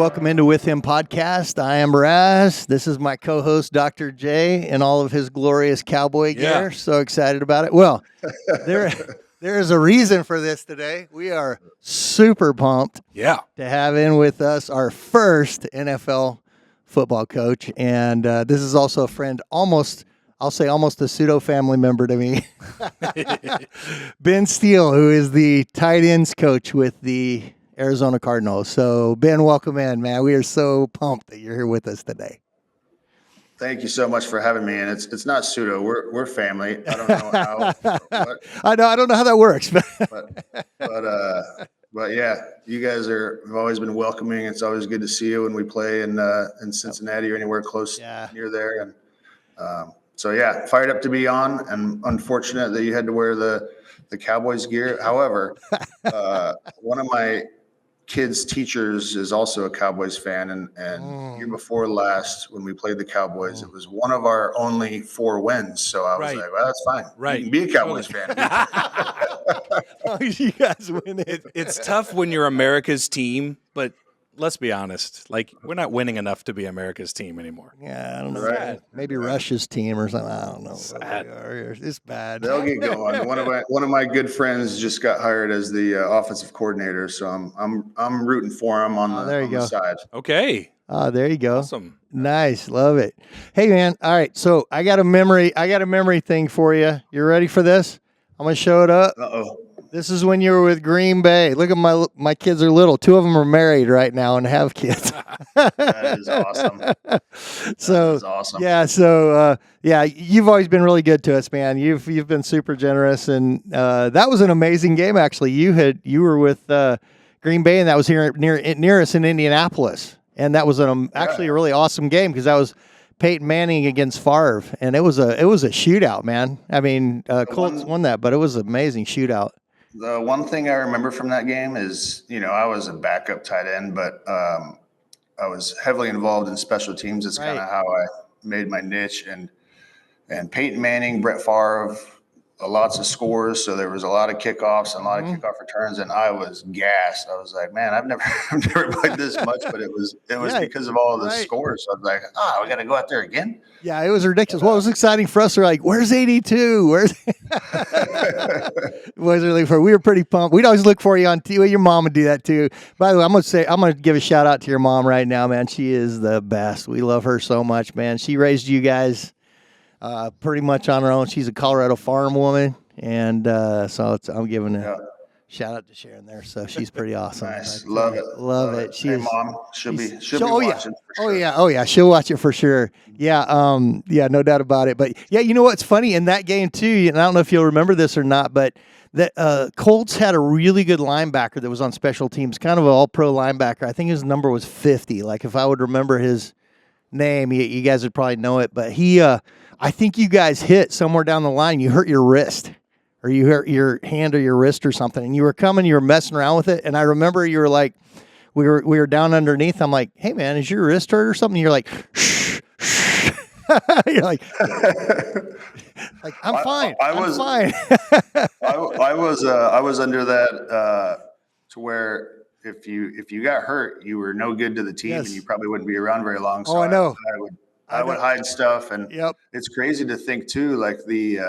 Welcome into With Him podcast. I am Raz. This is my co-host, Dr. J, in all of his glorious cowboy gear. So excited about it. Well, there is a reason for this today. We are super pumped to have in with us our first NFL football coach. And this is also a friend, almost a pseudo family member to me. Ben Steele, who is the tight ends coach with the Arizona Cardinals. So, Ben, welcome in, man. We are so pumped that you're here with us today. Thank you so much for having me. And it's not pseudo. We're family. I don't know how. I don't know how that works, but yeah, you guys have always been welcoming. It's always good to see you when we play in Cincinnati or anywhere close near there. And so yeah, fired up to be on. And unfortunate that you had to wear the Cowboys gear. However, one of my kids' teachers is also a Cowboys fan, and year before last when we played the Cowboys, it was one of our only 4 wins. So I was like, well, that's fine. Right. You can be a Cowboys fan. You guys win it. It's tough when you're America's team, but let's be honest, like we're not winning enough to be America's team anymore. Yeah, I don't know. Right. Maybe Russia's team or something. I don't know. It's bad. They'll get going. One of my good friends just got hired as the offensive coordinator, so I'm rooting for him on the side. Okay. Oh, there you go. Awesome. Nice. Love it. Hey, man. All right. So I got a memory thing for you. You ready for this? I'm going to show it up. Uh-oh. This is when you were with Green Bay. Look at my kids are little. 2 of them are married right now and have kids. That is awesome. So that is awesome. Yeah. So you've always been really good to us, man. You've been super generous, and that was an amazing game. Actually, you were with Green Bay, and that was here near us in Indianapolis, and that was actually a really awesome game because that was Peyton Manning against Favre, and it was a shootout, man. I mean, Colts won that, but it was an amazing shootout. The one thing I remember from that game is, I was a backup tight end, but I was heavily involved in special teams. It's kind of how I made my niche. And Peyton Manning, Brett Favre, lots of scores. So there was a lot of kickoffs and a lot of kickoff returns, and I was gassed. I was like, man, I've never played this much, but it was because of all the scores. So I was like, we got to go out there again. Yeah, it was ridiculous. What was exciting for us? We're like, where's 82? Where's was really for? We were pretty pumped. We'd always look for you on TV. Your mom would do that too. By the way, I'm gonna give a shout out to your mom right now, man. She is the best. We love her so much, man. She raised you guys pretty much on her own. She's a Colorado farm woman, and so I'm giving a shout out to Sharon there. So she's pretty awesome. Nice. Love it. Love it. Hey, Mom, she'll be watching for sure. Oh yeah, she'll watch it for sure. Yeah, no doubt about it. But yeah, you know what's funny in that game too, and I don't know if you'll remember this or not, but the Colts had a really good linebacker that was on special teams, kind of an all-pro linebacker. I think his number was 50. Like if I would remember his name, you guys would probably know it. But I think you guys hit somewhere down the line. You hurt your wrist, or you hurt your hand or your wrist or something, and you were messing around with it. And I remember you were like, we were down underneath. I'm like, hey man, is your wrist hurt or something? You're like, shh. You're like I'm fine. I'm fine. I was under that to where if you got hurt, you were no good to the team, and you probably wouldn't be around very long. So I know. I would hide stuff, and it's crazy to think too, like the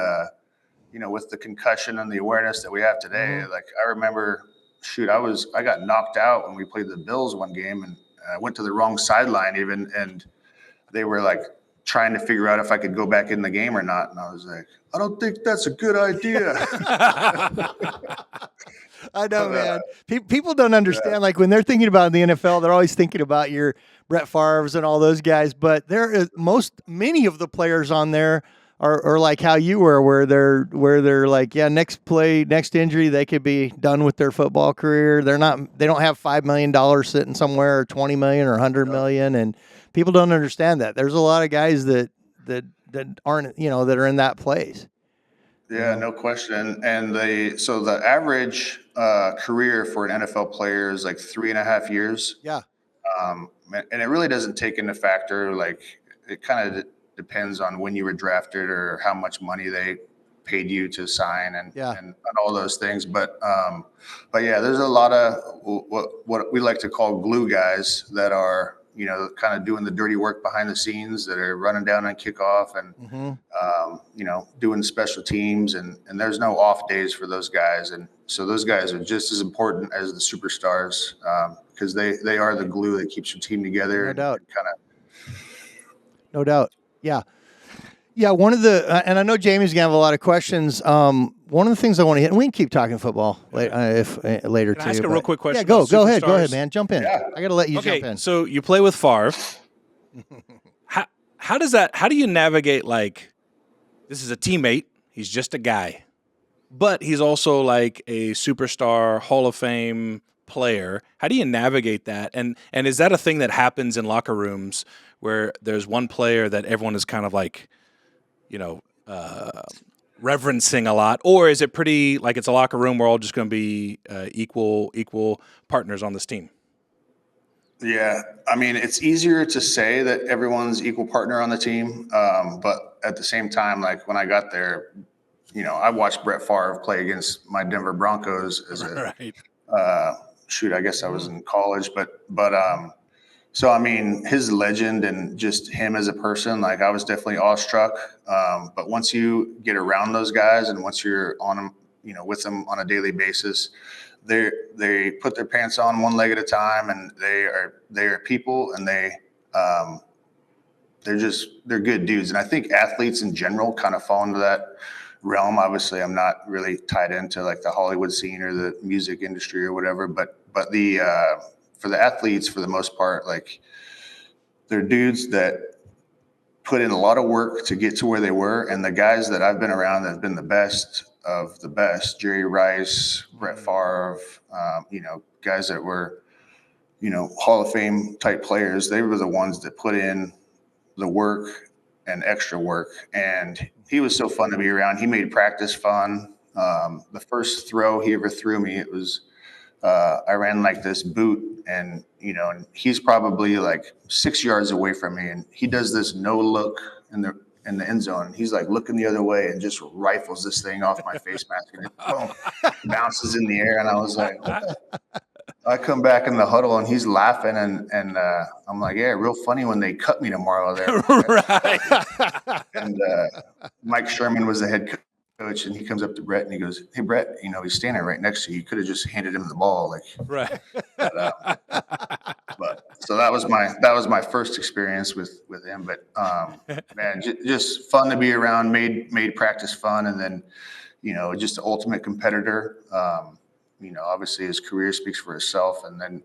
with the concussion and the awareness that we have today. Like I remember, I got knocked out when we played the Bills one game, and I went to the wrong sideline even, and they were like trying to figure out if I could go back in the game or not. And I was like, I don't think that's a good idea. I know, man. People don't understand. Like when they're thinking about the NFL, they're always thinking about your Brett Favre's and all those guys. But many of the players on there are like how you were, where they're like, next injury, they could be done with their football career. They don't have $5 million sitting somewhere, or $20 million or $100 million, and people don't understand that. There's a lot of guys that aren't, that are in that place. Yeah, no question. And the average career for an NFL player is like 3.5 years. Yeah. And it really doesn't take into factor, like it kind of depends on when you were drafted or how much money they paid you to sign and Yeah. and all those things. But yeah, there's a lot of what we like to call glue guys that are, kind of doing the dirty work behind the scenes, that are running down on kickoff and doing special teams, and there's no off days for those guys. And so those guys are just as important as the superstars, because they are the glue that keeps your team together. No doubt. Kind of. No doubt. Yeah. Yeah. One of the, and I know Jamie's going to have a lot of questions. One of the things I want to hit, and we can keep talking football later Can too. I ask a real quick question? Yeah, go ahead. Go Superstars? ahead, man. Jump in. Yeah. I got to let you Okay, jump in. so you play with Favre. How do you navigate, like, this is a teammate, he's just a guy, but he's also like a superstar, Hall of Fame player. How do you navigate that? And is that a thing that happens in locker rooms where there's one player that everyone is kind of like, reverencing a lot, or is it pretty like it's a locker room, we're all just going to be equal partners on this team? Yeah, I mean, it's easier to say that everyone's equal partner on the team, but at the same time, like when I got there, I watched Brett Favre play against my Denver Broncos as a Right. I guess I was in college, but so I mean, his legend and just him as a person, like I was definitely awestruck. But once you get around those guys and once you're on them, with them on a daily basis, they put their pants on one leg at a time, and they are people, and they're good dudes. And I think athletes in general kind of fall into that realm. Obviously, I'm not really tied into like the Hollywood scene or the music industry or whatever, but the for the athletes, for the most part, like they're dudes that put in a lot of work to get to where they were. And the guys that I've been around that have been the best of the best, Jerry Rice, Brett Favre, guys that were, Hall of Fame type players, they were the ones that put in the work and extra work. And he was so fun to be around. He made practice fun. The first throw he ever threw me, it was, I ran like this boot, and and he's probably like 6 yards away from me, and he does this no look in the end zone. He's like looking the other way and just rifles this thing off my face mask, and it boom, bounces in the air. And I was like, I come back in the huddle, and he's laughing, and I'm like, yeah, real funny when they cut me tomorrow there. Right. And Mike Sherman was the head coach, and he comes up to Brett and he goes, "Hey, Brett, he's standing right next to you. You could have just handed him the ball, like." Right. But so that was my first experience with him. But man, just fun to be around. Made practice fun, and then just the ultimate competitor. Obviously his career speaks for itself. And then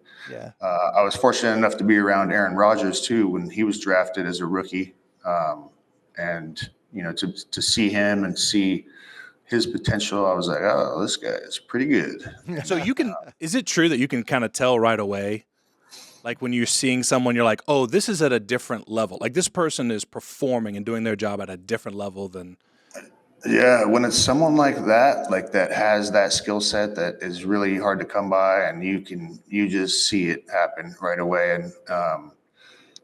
I was fortunate enough to be around Aaron Rodgers too when he was drafted as a rookie, and to see him and see his potential, I was like, oh, this guy is pretty good. So is it true that you can kind of tell right away, like when you're seeing someone, you're like, oh, this is at a different level. Like this person is performing and doing their job at a different level than. Yeah, when it's someone like that has that skill set that is really hard to come by, and you just see it happen right away. And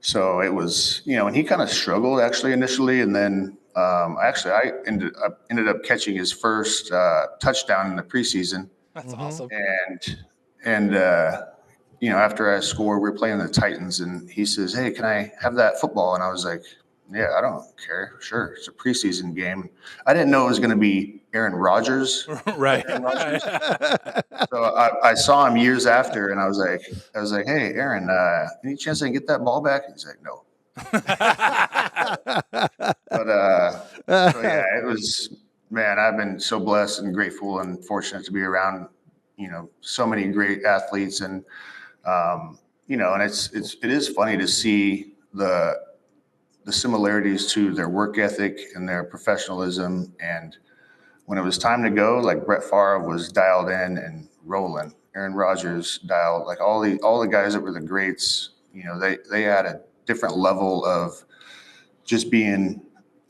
so it was, and he kind of struggled actually initially, and then I ended up catching his first touchdown in the preseason. That's awesome. And after I scored, we were playing the Titans, and he says, "Hey, can I have that football?" And I was like, "Yeah, I don't care. Sure, it's a preseason game." I didn't know it was going to be Aaron Rodgers. Right. Aaron Rodgers. So I saw him years after, and I was like, "Hey, Aaron, any chance I can get that ball back?" And he's like, "No." But so yeah, it was, man, I've been so blessed and grateful and fortunate to be around, so many great athletes, and and it is funny to see the similarities to their work ethic and their professionalism. And when it was time to go, like Brett Favre was dialed in and rolling. Aaron Rodgers dialed, like all the guys that were the greats, they had a different level of just being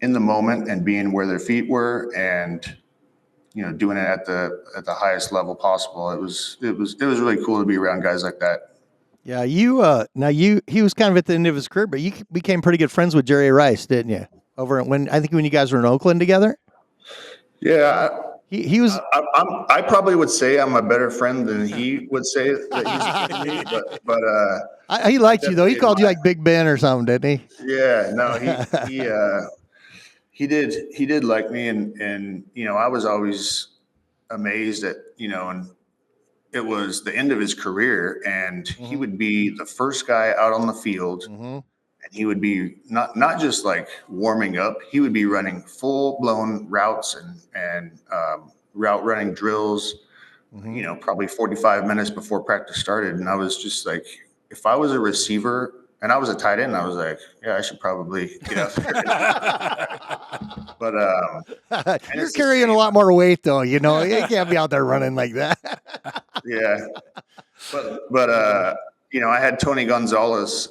in the moment and being where their feet were, and doing it at the highest level possible. It was really cool to be around guys like that. Yeah, he was kind of at the end of his career, but you became pretty good friends with Jerry Rice, didn't you? When you guys were in Oakland together. Yeah, He was. I probably would say I'm a better friend than he would say that he's a friend to me, but He liked you though. He definitely called you admire. like Big Ben or something, didn't he? Yeah, no, he did like me, and I was always amazed at and it was the end of his career, and he would be the first guy out on the field, Mm-hmm. and he would be not just like warming up. He would be running full blown routes and route running drills. Mm-hmm. Probably 45 minutes before practice started, and I was just like, if I was a receiver and I was a tight end, I was like, yeah, I should probably get out there. But and You're it's the carrying a same. lot more weight though. You can't be out there running like that. Yeah, but I had Tony Gonzalez.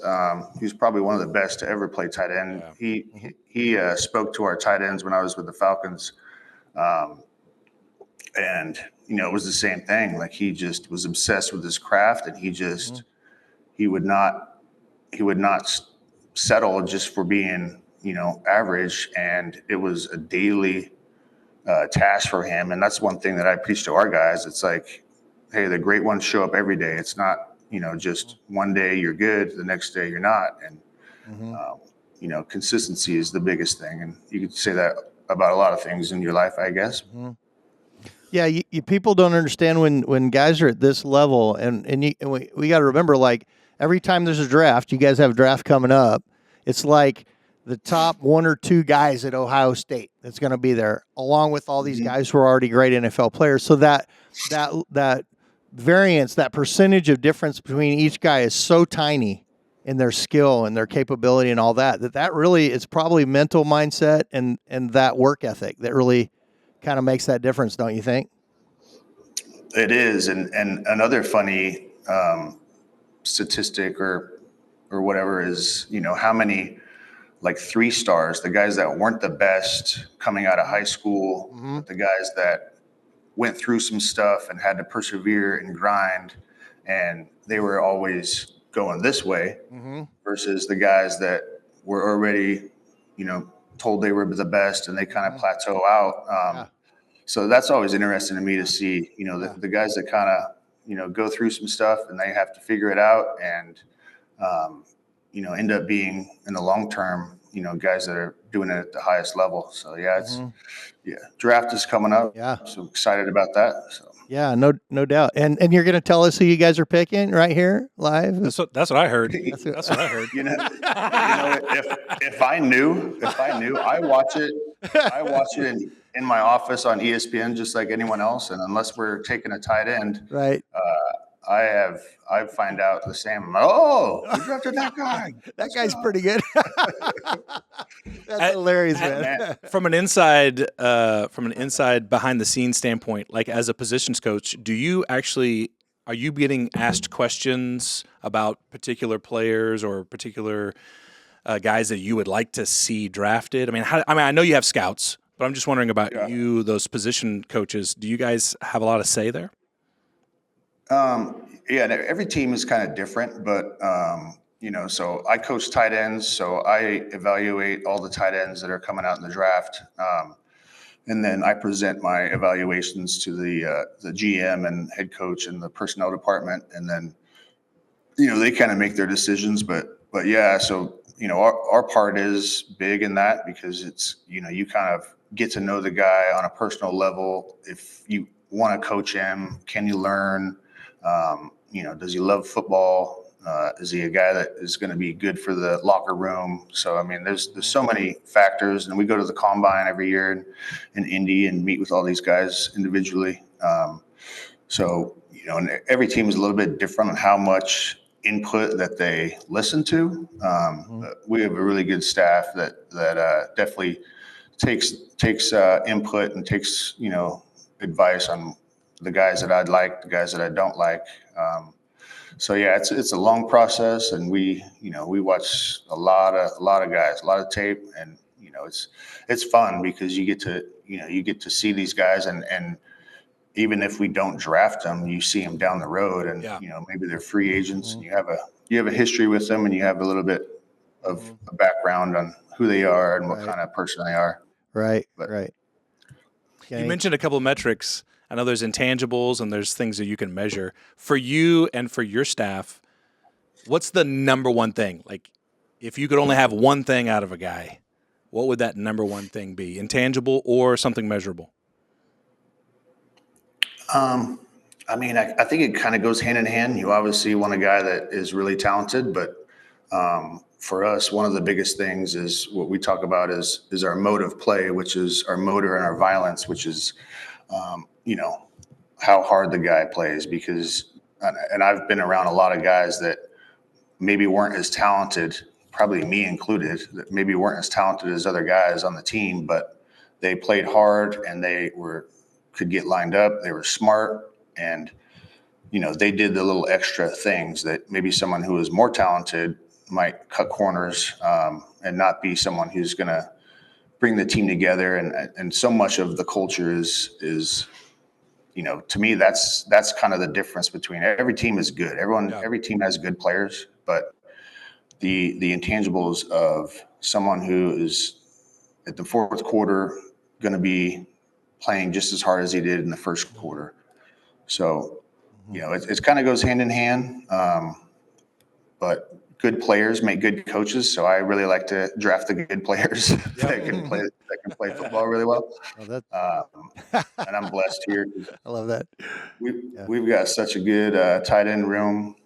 He was probably one of the best to ever play tight end. Yeah. He spoke to our tight ends when I was with the Falcons, and it was the same thing. Like, he just was obsessed with his craft, and he would not settle just for being average, and it was a daily task for him. And that's one thing that I preach to our guys. It's like, hey, the great ones show up every day. It's not just one day you're good, the next day you're not. And consistency is the biggest thing, and you could say that about a lot of things in your life, I guess. Yeah, you people don't understand when guys are at this level, and we got to remember, like, every time there's a draft, you guys have a draft coming up. It's like the top one or two guys at Ohio State that's going to be there, along with all these guys who are already great NFL players. So that variance, that percentage of difference between each guy is so tiny in their skill and their capability and all that really it's probably mental mindset and that work ethic that really kind of makes that difference, don't you think? It is, and another funny statistic or whatever is how many like 3 stars, the guys that weren't the best coming out of high school, but the guys that went through some stuff and had to persevere and grind, and they were always going this way, versus the guys that were already told they were the best and they kind of plateau out. So that's always interesting to me to see, the guys that kind of, go through some stuff and they have to figure it out and, end up being in the long term, guys that are doing it at the highest level. So yeah, draft is coming up. Yeah. So excited about that. So. Yeah, no doubt. And you're going to tell us who you guys are picking right here live? That's what I heard. That's what I heard. If I knew, I watch it in my office on ESPN just like anyone else. And unless we're taking a tight end, right. I find out the same. Oh, we drafted that guy. That guy's pretty good. That's hilarious, man. From an inside behind the scenes standpoint, like as a positions coach, are you getting asked questions about particular players or particular guys that you would like to see drafted? I mean, I know you have scouts, but I'm just wondering about you, those position coaches. Do you guys have a lot of say there? Yeah, every team is kind of different, but so I coach tight ends, so I evaluate all the tight ends that are coming out in the draft, and then I present my evaluations to the GM and head coach and the personnel department, and then they kind of make their decisions. But yeah, so our part is big in that because it's you kind of get to know the guy on a personal level. If you want to coach him, can you learn? Does he love football? Is he a guy that is going to be good for the locker room? So, I mean, there's so many factors, and we go to the combine every year in Indy and meet with all these guys individually. And every team is a little bit different on how much input that they listen to. We have a really good staff that definitely takes input and takes advice on the guys that I'd like, the guys that I don't like. So yeah, it's a long process, and we watch a lot of guys, a lot of tape, and it's fun because you get to see these guys, and even if we don't draft them, you see them down the road, and maybe they're free agents, and you have a history with them, and you have a little bit of a background on who they are and what kind of person they are. Right. Right. Okay? You mentioned a couple of metrics. I know there's intangibles and there's things that you can measure. For you and for your staff, what's the number one thing? Like, if you could only have one thing out of a guy, what would that number one thing be? Intangible or something measurable? I mean, I think it kind of goes hand in hand. You obviously want a guy that is really talented, but for us, one of the biggest things is what we talk about is our mode of play, which is our motor and our violence, which is, how hard the guy plays. Because, and I've been around a lot of guys that maybe weren't as talented, probably me included, that maybe weren't as talented as other guys on the team, but they played hard and could get lined up. They were smart. And, they did the little extra things that maybe someone who is more talented might cut corners and not be someone who's going to bring the team together. And so much of the culture is to me, that's kind of the difference between every team is good. Every team has good players, but the intangibles of someone who is at the fourth quarter going to be playing just as hard as he did in the first quarter. So, it kind of goes hand in hand. But good players make good coaches. So I really like to draft the good players that can play football really well. And I'm blessed here. I love that. We've got such a good tight end room.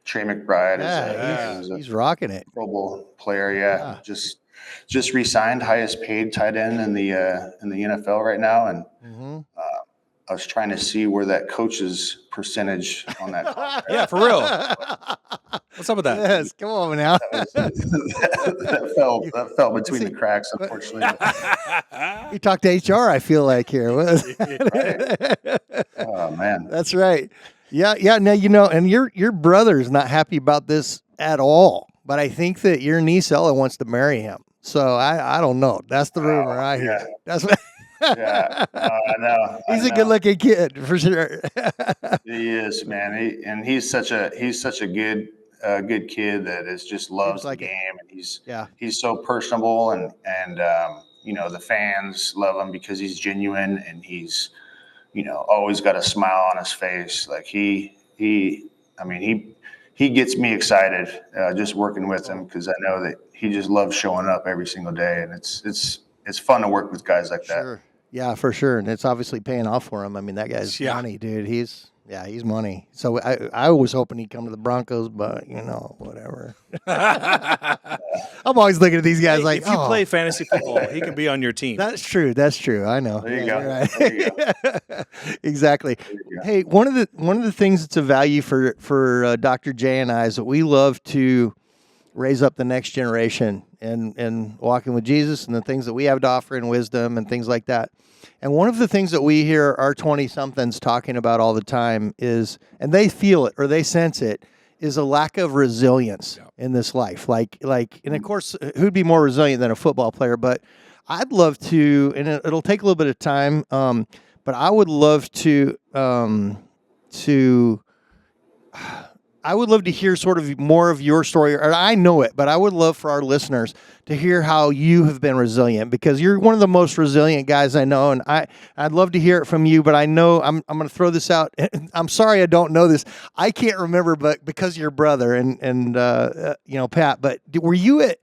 Trey McBride is he's rocking it. Pro Bowl player. Just re-signed, highest paid tight end in the NFL right now. And I was trying to see where that coach's percentage on that contract. Yeah, for real. What's up with that? Yes, come on now. That fell between the cracks, unfortunately. You talked to HR, I feel like here. Oh man, that's right. Yeah. Now and your brother's not happy about this at all. But I think that your niece Ella wants to marry him. So I don't know. That's the rumor I hear. Yeah. That's what. I know. He's a good-looking kid for sure. He is, man. He's such a good kid that just loves the game, and he's so personable, and the fans love him because he's genuine, and he's always got a smile on his face. Like he gets me excited just working with him, because I know that he just loves showing up every single day, and it's fun to work with guys like that. Sure. Yeah, for sure. And it's obviously paying off for him. I mean, that guy's money, dude. He's money. So I was hoping he'd come to the Broncos, but whatever. I'm always looking at these guys if you play fantasy football, he can be on your team. That's true. I know. There you go. Right. There you go. Exactly. Hey, one of the things that's a value for Dr. J and I is that we love to raise up the next generation and walking with Jesus and the things that we have to offer in wisdom and things like that. And one of the things that we hear our 20-somethings talking about all the time is, and they feel it or they sense it, is a lack of resilience in this life. Like, and of course, who'd be more resilient than a football player? But I'd love to, and it'll take a little bit of time, but I would love to hear sort of more of your story, or I know it, but I would love for our listeners to hear how you have been resilient, because you're one of the most resilient guys I know, and I'd love to hear it from you. But I know I'm going to throw this out. I'm sorry I don't know this. I can't remember, but because your brother and Pat. But were you at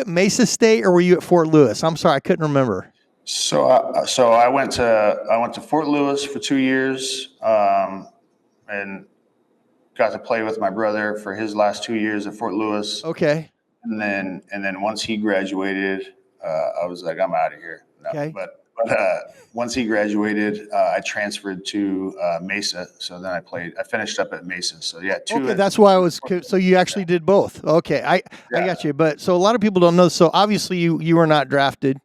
Mesa State or were you at Fort Lewis? I'm sorry, I couldn't remember. So I went to Fort Lewis for 2 years, and got to play with my brother for his last 2 years at Fort Lewis. Okay. And then once he graduated, I was like, I'm out of here. No, okay. But once he graduated, I transferred to Mesa. So then I finished up at Mesa. So yeah, Okay, that's why I was. So you actually did both. Okay, I got you. But so a lot of people don't know. So obviously you were not drafted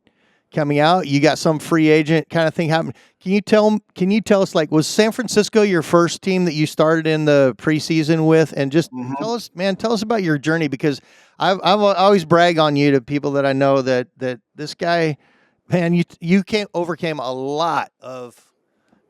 coming out. You got some free agent kind of thing happening. Can you tell us, like, was San Francisco your first team that you started in the preseason with? And just tell us about your journey, because I always brag on you to people that I know that this guy, man, you overcame a lot of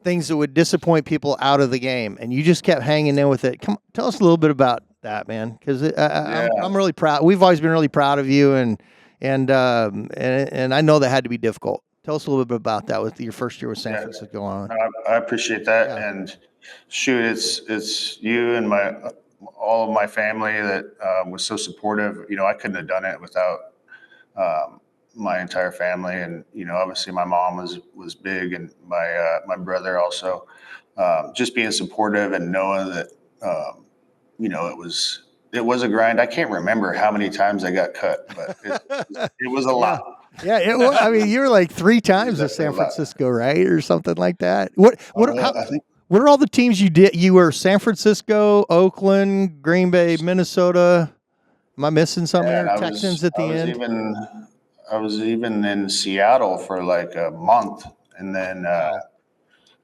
things that would disappoint people out of the game, and you just kept hanging in with it. Come on, tell us a little bit about that, man, because I'm really proud. We've always been really proud of you, and I know that had to be difficult. Tell us a little bit about that with your first year with San Francisco on. I appreciate that. Yeah. And shoot, it's you and all of my family that was so supportive. You know, I couldn't have done it without my entire family. And, you know, obviously my mom was big, and my brother also. Just being supportive and knowing that, you know, it was a grind. I can't remember how many times I got cut, but it was a lot. Yeah, it was. I mean, you were like 3 times to San Francisco, right, or something like that. What are all the teams you did? You were San Francisco, Oakland, Green Bay, Minnesota. Am I missing something there? Texans at the end. I was even in Seattle for like a month, and then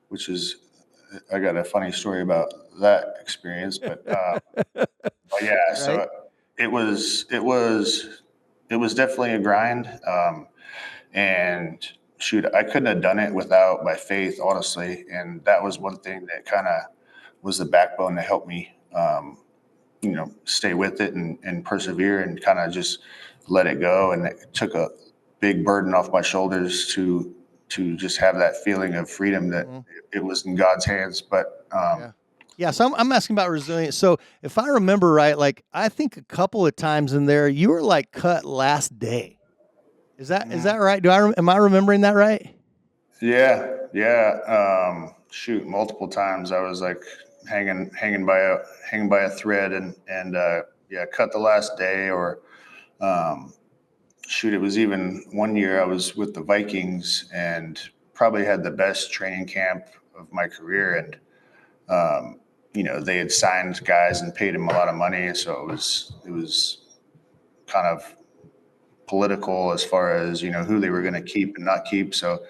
which is, I got a funny story about that experience, but yeah. Right? So it was definitely a grind, and shoot, I couldn't have done it without my faith, honestly. And that was one thing that kind of was the backbone to help me, you know, stay with it and persevere and kind of just let it go. And it took a big burden off my shoulders to just have that feeling of freedom that it was in God's hands. But yeah, so I'm asking about resilience. So if I remember right, like I think a couple of times in there, you were like cut last day. Is that right? Am I remembering that right? Yeah. Shoot, multiple times I was like hanging by a thread and cut the last day, or shoot, it was even one year I was with the Vikings and probably had the best training camp of my career, and you know, they had signed guys and paid them a lot of money, so it was kind of political as far as, you know, who they were going to keep and not keep. So,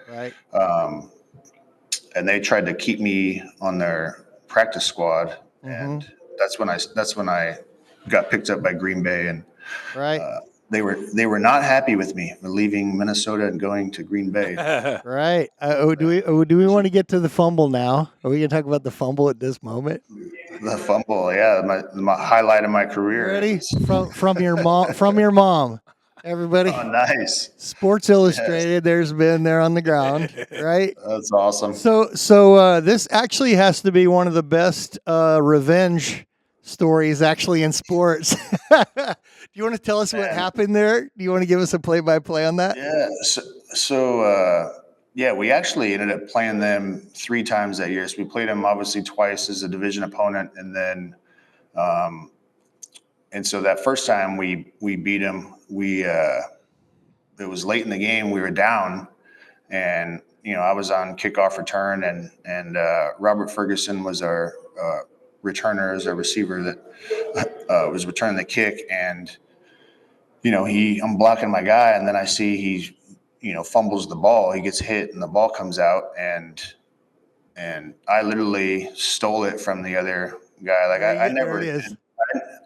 and they tried to keep me on their practice squad, and that's when I got picked up by Green Bay, and they were not happy with me for leaving Minnesota and going to Green Bay. Right. Do we want to get to the fumble now? Are we going to talk about the fumble at this moment? The fumble, yeah, my highlight of my career. Ready? From your mom. Everybody. Oh, nice. Sports Illustrated. Yes. There's Ben there on the ground, right? That's awesome. So this actually has to be one of the best revenge stories actually in sports. Do you want to tell us what happened there? Do you want to give us a play-by-play on that? Yeah. So we actually ended up playing them 3 times that year. So we played them obviously twice as a division opponent, and then and so that first time we beat them, it was late in the game. We were down, and you know, I was on kickoff return, and Robert Ferguson was our returner, as a receiver that was returning the kick, and you know, I'm blocking my guy, and then I see he, you know, fumbles the ball. He gets hit, and the ball comes out, and I literally stole it from the other guy. Like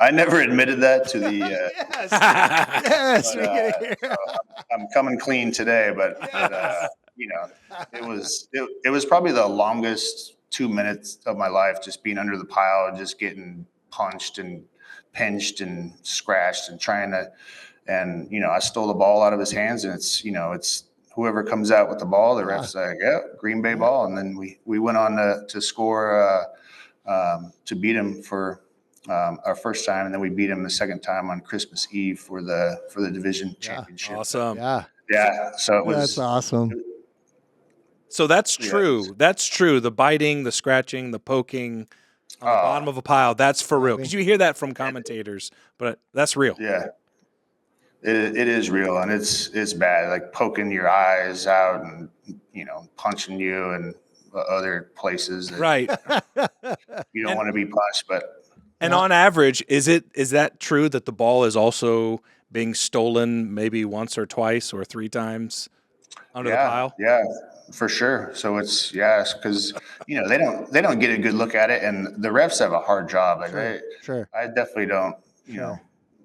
I never admitted that to the. Yes. So I'm coming clean today, but you know, it was probably the longest 2 minutes of my life, just being under the pile and just getting punched and pinched and scratched and trying to, and you know, I stole the ball out of his hands, and it's whoever comes out with the ball, the ref's like, yeah, Green Bay ball, and then we went on to score to beat him for our first time, and then we beat him the second time on Christmas Eve for the division championship. Awesome. Yeah. So it was. That's awesome. So that's true. That's true. The biting, the scratching, the poking on the bottom of a pile. That's for real. Because you hear that from commentators, but that's real. Yeah. It is real, and it's bad. Like poking your eyes out, and you know, punching you and other places. Right. You don't want to be punched, but. And on average, is that true that the ball is also being stolen maybe once or twice or 3 times under the pile? Yeah, for sure. So it's because you know, they don't get a good look at it, and the refs have a hard job. Like sure. I definitely don't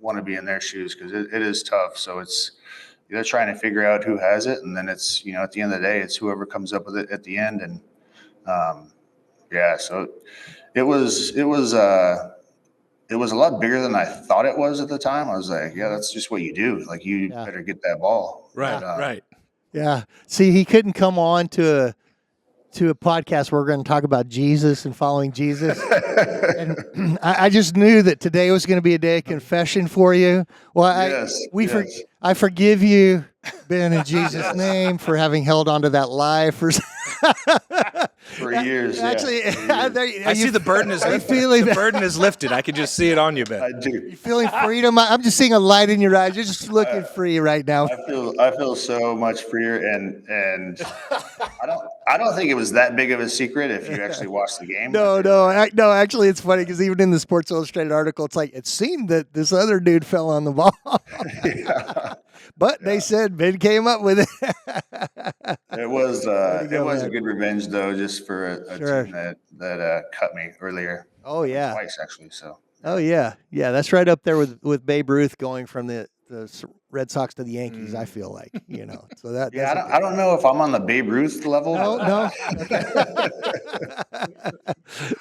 want to be in their shoes, because it is tough. So they're trying to figure out who has it, and then it's, you know, at the end of the day, it's whoever comes up with it at the end. And so it was a lot bigger than I thought it was at the time. I was like, yeah, that's just what you do. Like, you better get that ball. Right, right. Yeah. See, he couldn't come on to a podcast where we're going to talk about Jesus and following Jesus. And I just knew that today was going to be a day of confession for you. Well, I forgive you, Ben, in Jesus' name, for having held on to that lie for years. Actually, I see the burden is lifted. The burden is lifted. I can just see it on you, Ben. I do. You feeling freedom? I'm just seeing a light in your eyes. You're just looking free right now. I feel so much freer, and I don't think it was that big of a secret if you actually watched the game. No. Actually, it's funny because even in the Sports Illustrated article, it's like it seemed that this other dude fell on the ball, but they said Ben came up with it. It was a good revenge though, just for a team that cut me earlier. Oh yeah, twice actually. So. Oh yeah, that's right up there with Babe Ruth going from the Red Sox to the Yankees. I feel like So that I don't know if I'm on the Babe Ruth level. No.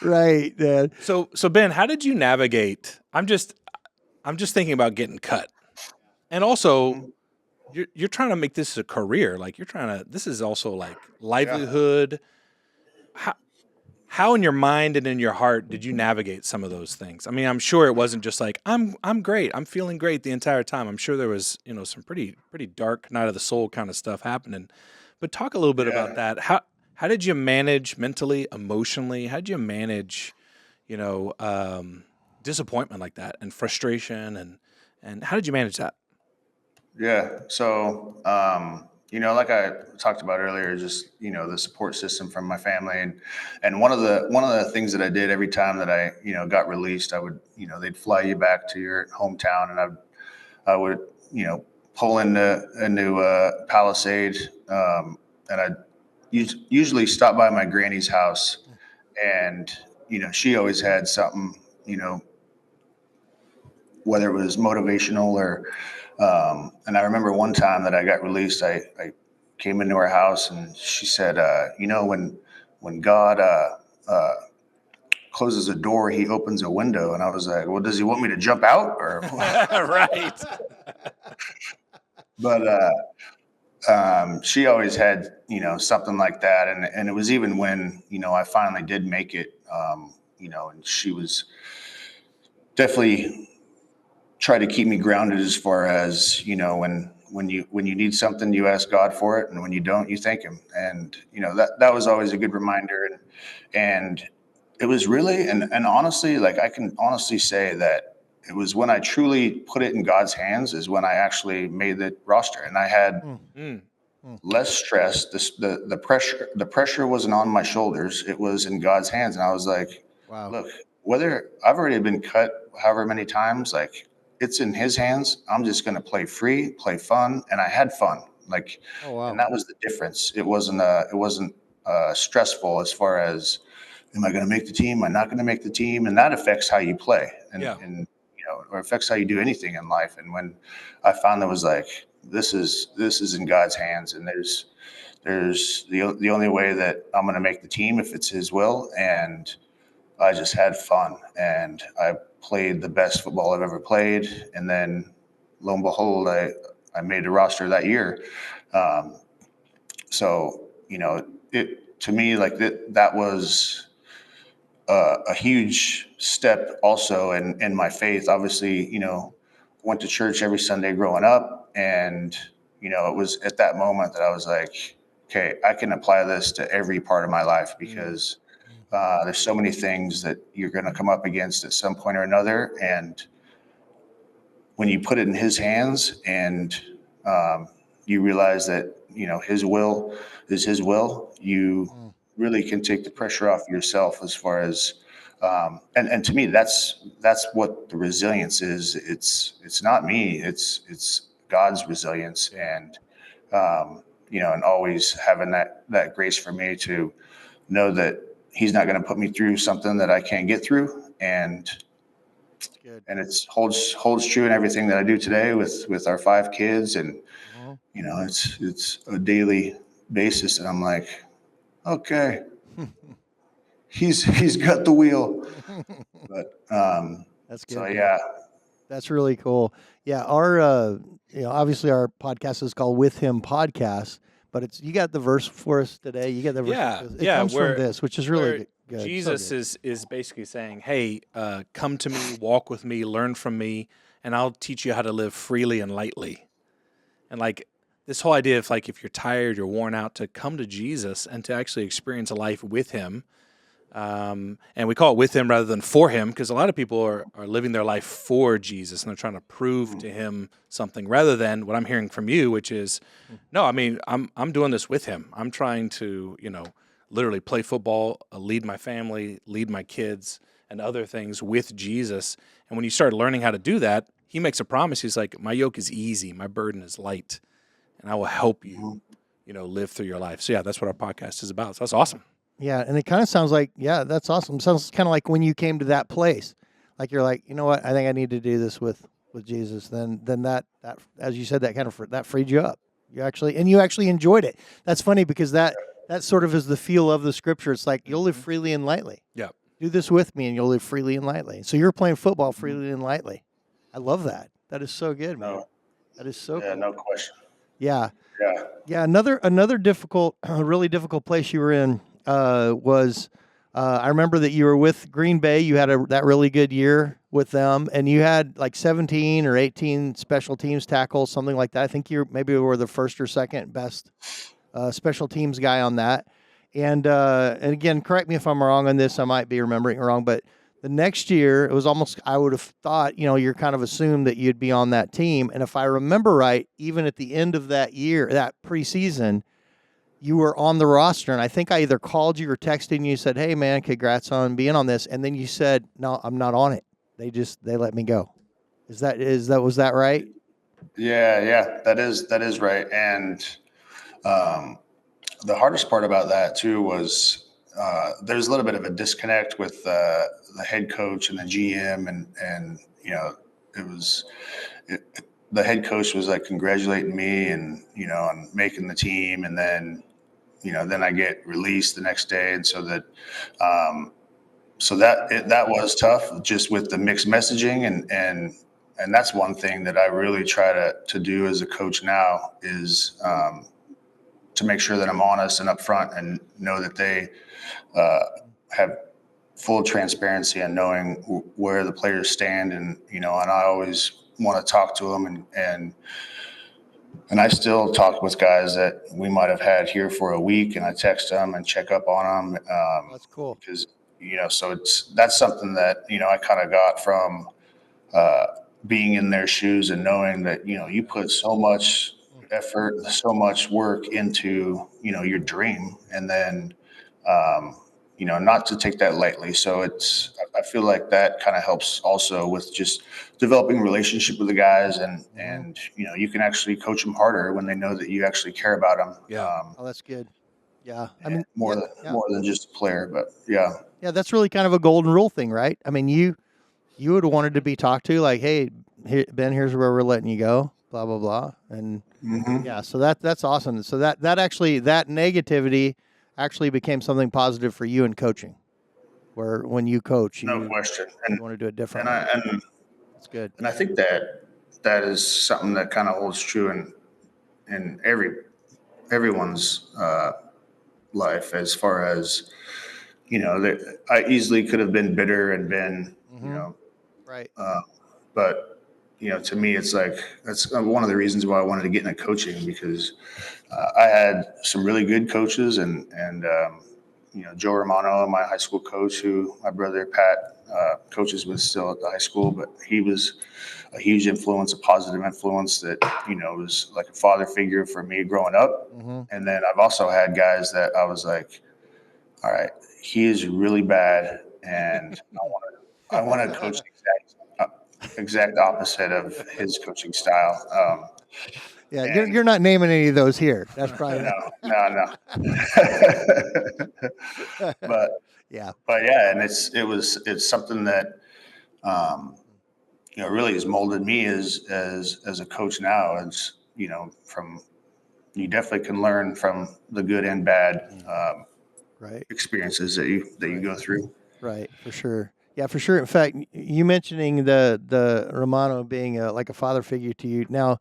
Right, Dad. So Ben, how did you navigate? I'm just thinking about getting cut, and also you're trying to make this a career. Like this is also like livelihood. Yeah. How in your mind and in your heart did you navigate some of those things? I mean, I'm sure it wasn't just like I'm great, I'm feeling great the entire time. I'm sure there was some pretty dark night of the soul kind of stuff happening. But talk a little bit about that. How did you manage mentally, emotionally? How did you manage, disappointment like that and frustration and how did you manage that? Yeah. So, like I talked about earlier, just, the support system from my family. And one of the things that I did every time that I, got released, I would, they'd fly you back to your hometown and I would, pull into Palisade. And I'd usually stop by my granny's house and, she always had something, whether it was motivational or, and I remember one time that I got released, I came into her house and she said, when God closes a door, he opens a window. And I was like, well, does he want me to jump out or? Right. But she always had, something like that. And it was even when, I finally did make it, and she was definitely try to keep me grounded as far as, when you need something, you ask God for it. And when you don't, you thank him. And, that was always a good reminder. And it was really, and honestly, like I can honestly say that it was when I truly put it in God's hands is when I actually made the roster and I had less stress. The pressure wasn't on my shoulders. It was in God's hands. And I was like, wow, look, whether I've already been cut however many times, like it's in his hands. I'm just going to play free, play fun. And I had fun. Like, and that was the difference. It wasn't stressful as far as, am I going to make the team? Am I not going to make the team? And that affects how you play and or affects how you do anything in life. And when I found that was like, this is in God's hands. And there's the only way that I'm going to make the team if it's his will. And I just had fun and I played the best football I've ever played. And then lo and behold, I made a roster that year. So, it, to me, like that was a huge step also in my faith. Obviously, went to church every Sunday growing up. And, it was at that moment that I was like, okay, I can apply this to every part of my life because there's so many things that you're going to come up against at some point or another. And when you put it in his hands and you realize that, his will is his will, you really can take the pressure off yourself as far as, and to me, that's what the resilience is. It's not me, it's God's resilience. And, and always having that grace for me to know that he's not going to put me through something that I can't get through. And it holds true in everything that I do today with our 5 kids. And, it's a daily basis. And I'm like, okay, he's got the wheel. But, that's good. So yeah, that's really cool. Yeah. Our, obviously our podcast is called With Him Podcast, But you got the verse for us today. You got the verse. Yeah, It yeah, comes from this, which is really good. Jesus So good. is basically saying, "Hey, come to me, walk with me, learn from me, and I'll teach you how to live freely and lightly." And like this whole idea of like if you're tired, you're worn out, to come to Jesus and to actually experience a life with Him. And we call it with Him rather than for Him, because a lot of people are living their life for Jesus and they're trying to prove to Him something rather than what I'm hearing from you, which is, no, I mean, I'm doing this with Him. I'm trying to, literally play football, lead my family, lead my kids, and other things with Jesus. And when you start learning how to do that, He makes a promise. He's like, my yoke is easy, my burden is light, and I will help you, live through your life. So yeah, that's what our podcast is about. So that's awesome. Yeah, and it kind of sounds like, yeah, that's awesome. Sounds kind of like when you came to that place, like you're like, you know what, I think I need to do this with Jesus. Then that as you said, that kind of that freed you up. You actually enjoyed it. That's funny because that sort of is the feel of the scripture. It's like you'll live freely and lightly. Yeah. Do this with me, and you'll live freely and lightly. So you're playing football freely and lightly. I love that. That is so good, man. That is so cool. No question. Yeah. Yeah. Yeah. Another difficult, really difficult place you were in was I remember that you were with Green Bay. You had that really good year with them, and you had like 17 or 18 special teams tackles, something like that. I think you maybe were the first or second best special teams guy on that. And again, correct me if I'm wrong on this. I might be remembering it wrong, but the next year it was almost, I would have thought, you're kind of assumed that you'd be on that team. And if I remember right, even at the end of that year, that preseason, you were on the roster, and I think I either called you or texted you, said, "Hey man, congrats on being on this." And then you said, "No, I'm not on it. They let me go." Was that right? Yeah, that is right. And the hardest part about that too was there's a little bit of a disconnect with the head coach and the GM, and the head coach was like congratulating me and on making the team, and then then I get released the next day, and so that that was tough, just with the mixed messaging, and that's one thing that I really try to do as a coach now is to make sure that I'm honest and upfront and know that they have full transparency and knowing where the players stand, and I always want to talk to them, and I still talk with guys that we might have had here for a week, and I text them and check up on them. That's cool. Because so that's something that I kind of got from being in their shoes and knowing that you put so much effort, so much work into your dream, and then not to take that lightly. So I feel like that kind of helps also with just developing a relationship with the guys, and you can actually coach them harder when they know that you actually care about them. Yeah. Oh, that's good. Yeah. I mean, more than just a player, but yeah. Yeah, that's really kind of a golden rule thing, right? I mean, you would have wanted to be talked to, like, "Hey, Ben, here's where we're letting you go, blah blah blah," and yeah, so that's awesome. So that negativity actually became something positive for you in coaching, where when you coach, No question, and you want to do it differently. and That's good. And I think that is something that kind of holds true in everyone's life, as far as I easily could have been bitter and been right. But to me, it's like that's one of the reasons why I wanted to get into coaching, because I had some really good coaches, and Joe Romano, my high school coach, who my brother Pat coaches with still at the high school, but he was a huge influence, a positive influence that was like a father figure for me growing up. And then I've also had guys that I was like, all right, he is really bad, and I want to coach the exact opposite of his coaching style. Yeah, you're not naming any of those here. That's probably no. But yeah. and it's something that really has molded me as a coach now. It's from you definitely can learn from the good and bad right experiences that you go through. Right, for sure. Yeah, for sure. In fact, you mentioning the Romano being like a father figure to you. Now,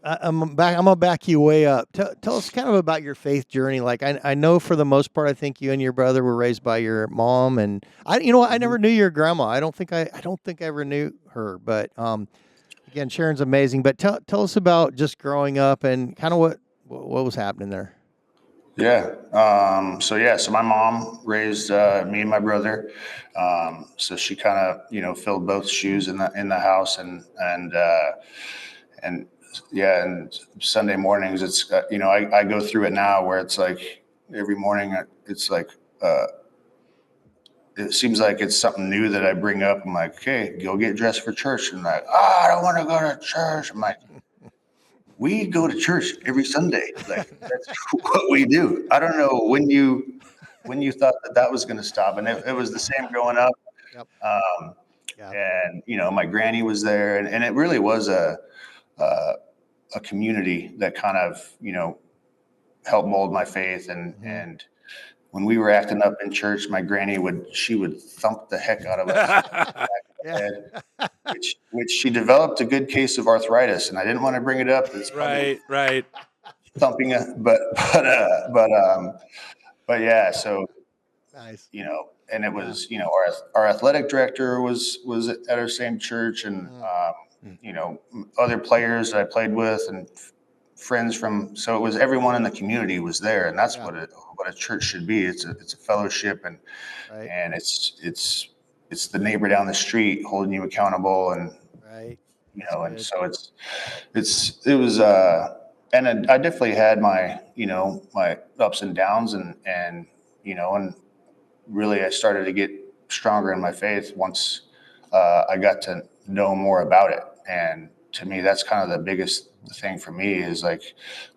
I'm back. I'm gonna back you way up. Tell us kind of about your faith journey. Like I know for the most part, I think you and your brother were raised by your mom, and you know what? I never knew your grandma. I don't think I ever knew her. But again, Sharon's amazing. But tell us about just growing up and kind of what was happening there. Yeah. So my mom raised me and my brother. So she kind of, filled both shoes in the house, and yeah, and Sunday mornings, it's I go through it now where it's like every morning it's like it seems like it's something new that I bring up. I'm like, okay, go get dressed for church, and like, I don't want to go to church. I'm like, we go to church every Sunday. Like that's what we do. I don't know when you thought that was going to stop, and it was the same growing up. Yep. Um, Yeah. and my granny was there, and it really was a community that kind of helped mold my faith. And when we were acting up in church, my granny would thump the heck out of us Yeah. which she developed a good case of arthritis, and I didn't want to bring it up. It's probably Right. thumping it, but yeah. So Nice. and it was our athletic director was at our same church, and other players that I played with, and friends from. So it was everyone in the community was there, and that's what a church should be. It's a fellowship, and Right. and it's the neighbor down the street holding you accountable, and Right. and so it was and I definitely had my my ups and downs, and and really I started to get stronger in my faith once I got to know more about it. And to me, that's kind of the biggest thing for me is like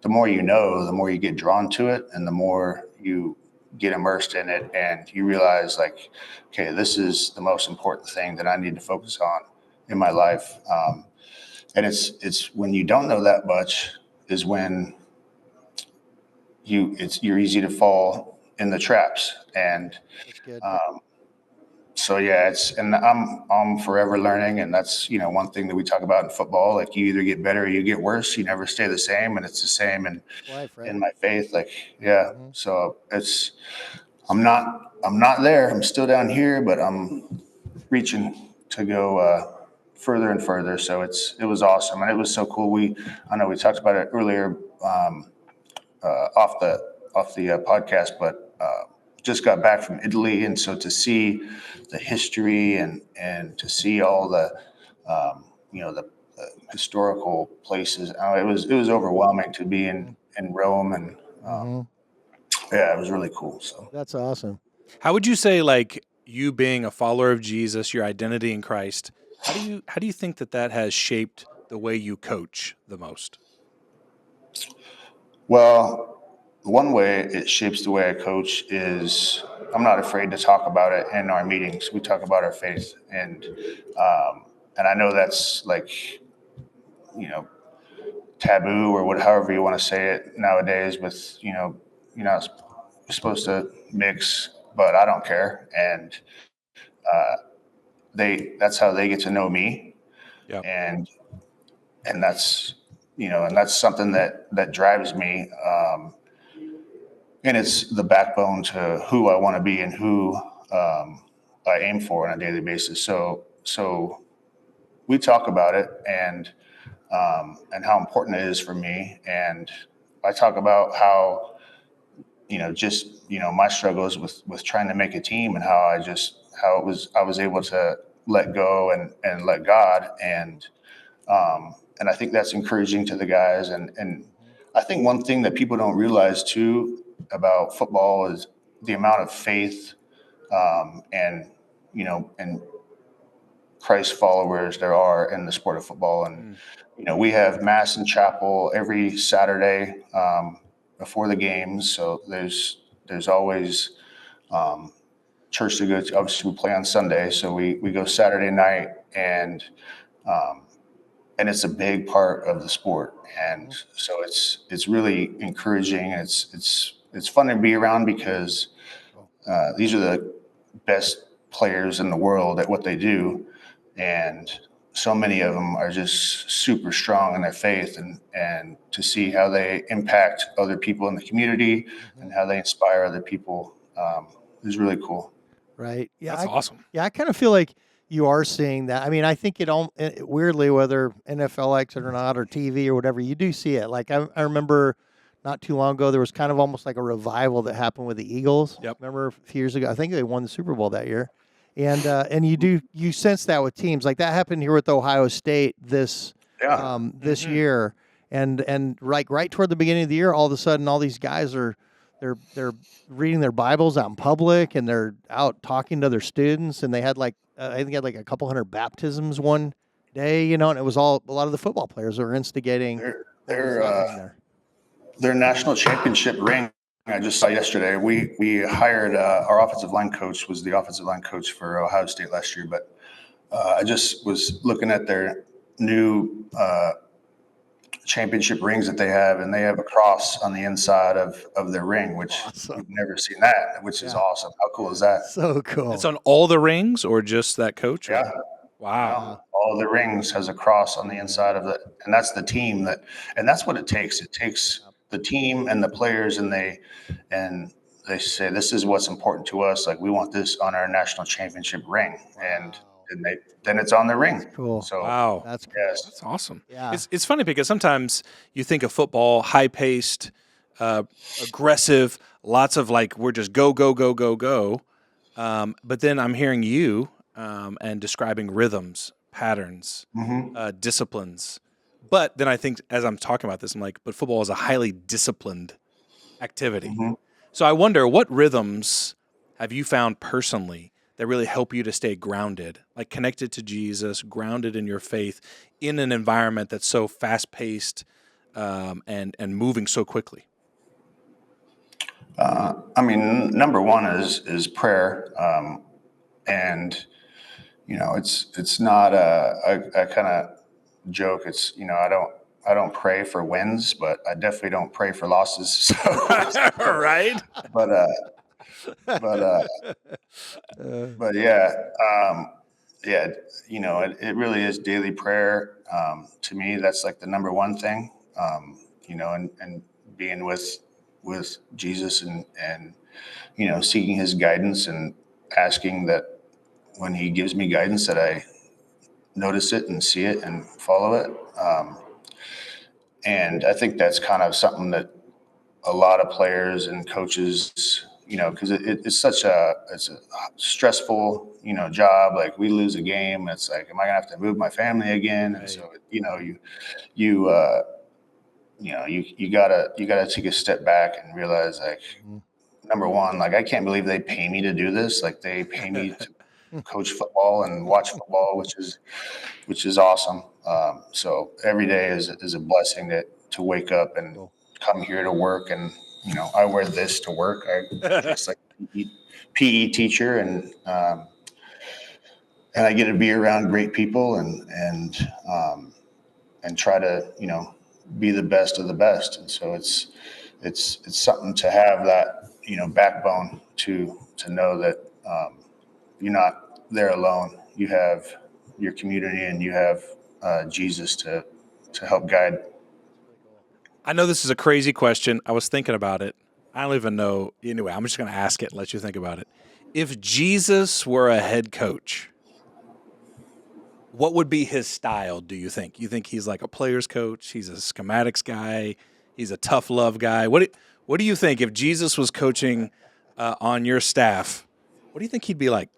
the more you know, the more you get drawn to it, and the more you get immersed in it, and you realize like, okay, this is the most important thing that I need to focus on in my life. And it's when you don't know that much is when you're easy to fall in the traps. And That's good. so yeah, and I'm forever learning, and that's one thing that we talk about in football. Like you either get better or you get worse. You never stay the same, and it's the same Life, right? in my faith. Like yeah, so I'm not there. I'm still down here, but I'm reaching to go further and further. So it was awesome, and it was so cool. I know we talked about it earlier off the podcast, but just got back from Italy, and so to see the history and to see all the the historical places, it was overwhelming to be in Rome, and yeah, it was really cool. So That's awesome. How would you say, like, you being a follower of Jesus, your identity in Christ, how do you think that has shaped the way you coach the most? well, one way it shapes the way I coach is I'm not afraid to talk about it in our meetings. We talk about our faith, and I know that's like taboo or however you want to say it nowadays. With you're not supposed to mix, but I don't care, and that's how they get to know me, Yeah. and that's and that's something that drives me. And it's the backbone to who I want to be and who I aim for on a daily basis. So we talk about it, and how important it is for me, and I talk about how just my struggles with trying to make a team, and how I was able to let go and let God, and I think that's encouraging to the guys, and I think one thing that people don't realize too about football is the amount of faith and and Christ followers there are in the sport of football. And we have mass in chapel every Saturday before the games, so there's always church to go to. Obviously, we play on Sunday, so we go Saturday night, and it's a big part of the sport. And so it's really encouraging. It's fun to be around because these are the best players in the world at what they do, and so many of them are just super strong in their faith, and to see how they impact other people in the community and how they inspire other people is really cool. Right. Yeah. That's awesome. Yeah. I kind of feel like you are seeing that. I mean, I think weirdly, whether NFL likes it or not, or TV or whatever, you do see it. Like I remember not too long ago, there was kind of almost like a revival that happened with the Eagles. Yep. Remember a few years ago? I think they won the Super Bowl that year. And you sense that with teams like that happened here with Ohio State this year, and right toward the beginning of the year, all of a sudden, all these guys are they're reading their Bibles out in public, and they're out talking to their students, and they had I think they had like a couple hundred baptisms one day, and it was all a lot of the football players who were instigating their national championship ring. I just saw yesterday. We hired our offensive line coach was the offensive line coach for Ohio State last year, but I just was looking at their new championship rings that they have, and they have a cross on the inside of their ring, which we've never seen that, which is awesome. How cool is that? So cool. It's on all the rings, or just that coach? Yeah. Wow. All the rings has a cross on the inside of it, and that's the team and that's what it takes. It takes the team and the players, and they say, this is what's important to us. Like, we want this on our national championship ring, and then it's on the ring. That's cool. So wow, that's cool. Yes. That's awesome. Yeah. It's funny because sometimes you think of football, high paced, aggressive, lots of like we're just go go go go go. But then I'm hearing you and describing rhythms, patterns, disciplines. But then I think as I'm talking about this, I'm like, but football is a highly disciplined activity. So I wonder, what rhythms have you found personally that really help you to stay grounded, like connected to Jesus, grounded in your faith, in an environment that's so fast-paced and moving so quickly? I mean, number one is prayer, and it's not a kind of joke. It's I don't pray for wins, but I definitely don't pray for losses. So, Right? but yeah, it really is daily prayer. To me, that's like the number one thing. And being with Jesus, and seeking his guidance, and asking that when he gives me guidance that I notice it and see it and follow it. And I think that's kind of something that a lot of players and coaches, because it's such it's a stressful, job. Like, we lose a game, it's like, am I gonna have to move my family again? And so, you gotta take a step back and realize, like, number one, like, I can't believe they pay me to do this. Like, they pay me to coach football and watch football, which is awesome. So every day is a blessing to wake up and come here to work. And I wear this to work. I dress like a PE teacher, and I get to be around great people, and try to be the best of the best. And so it's something to have that backbone to know that you're not there alone. You have your community, and you have Jesus to help guide. I know this is a crazy question. I was thinking about it. I don't even know. Anyway, I'm just going to ask it and let you think about it. If Jesus were a head coach, what would be his style, do you think? You think he's like a player's coach? He's a schematics guy? He's a tough love guy? What do you think if Jesus was coaching on your staff? What do you think he'd be like?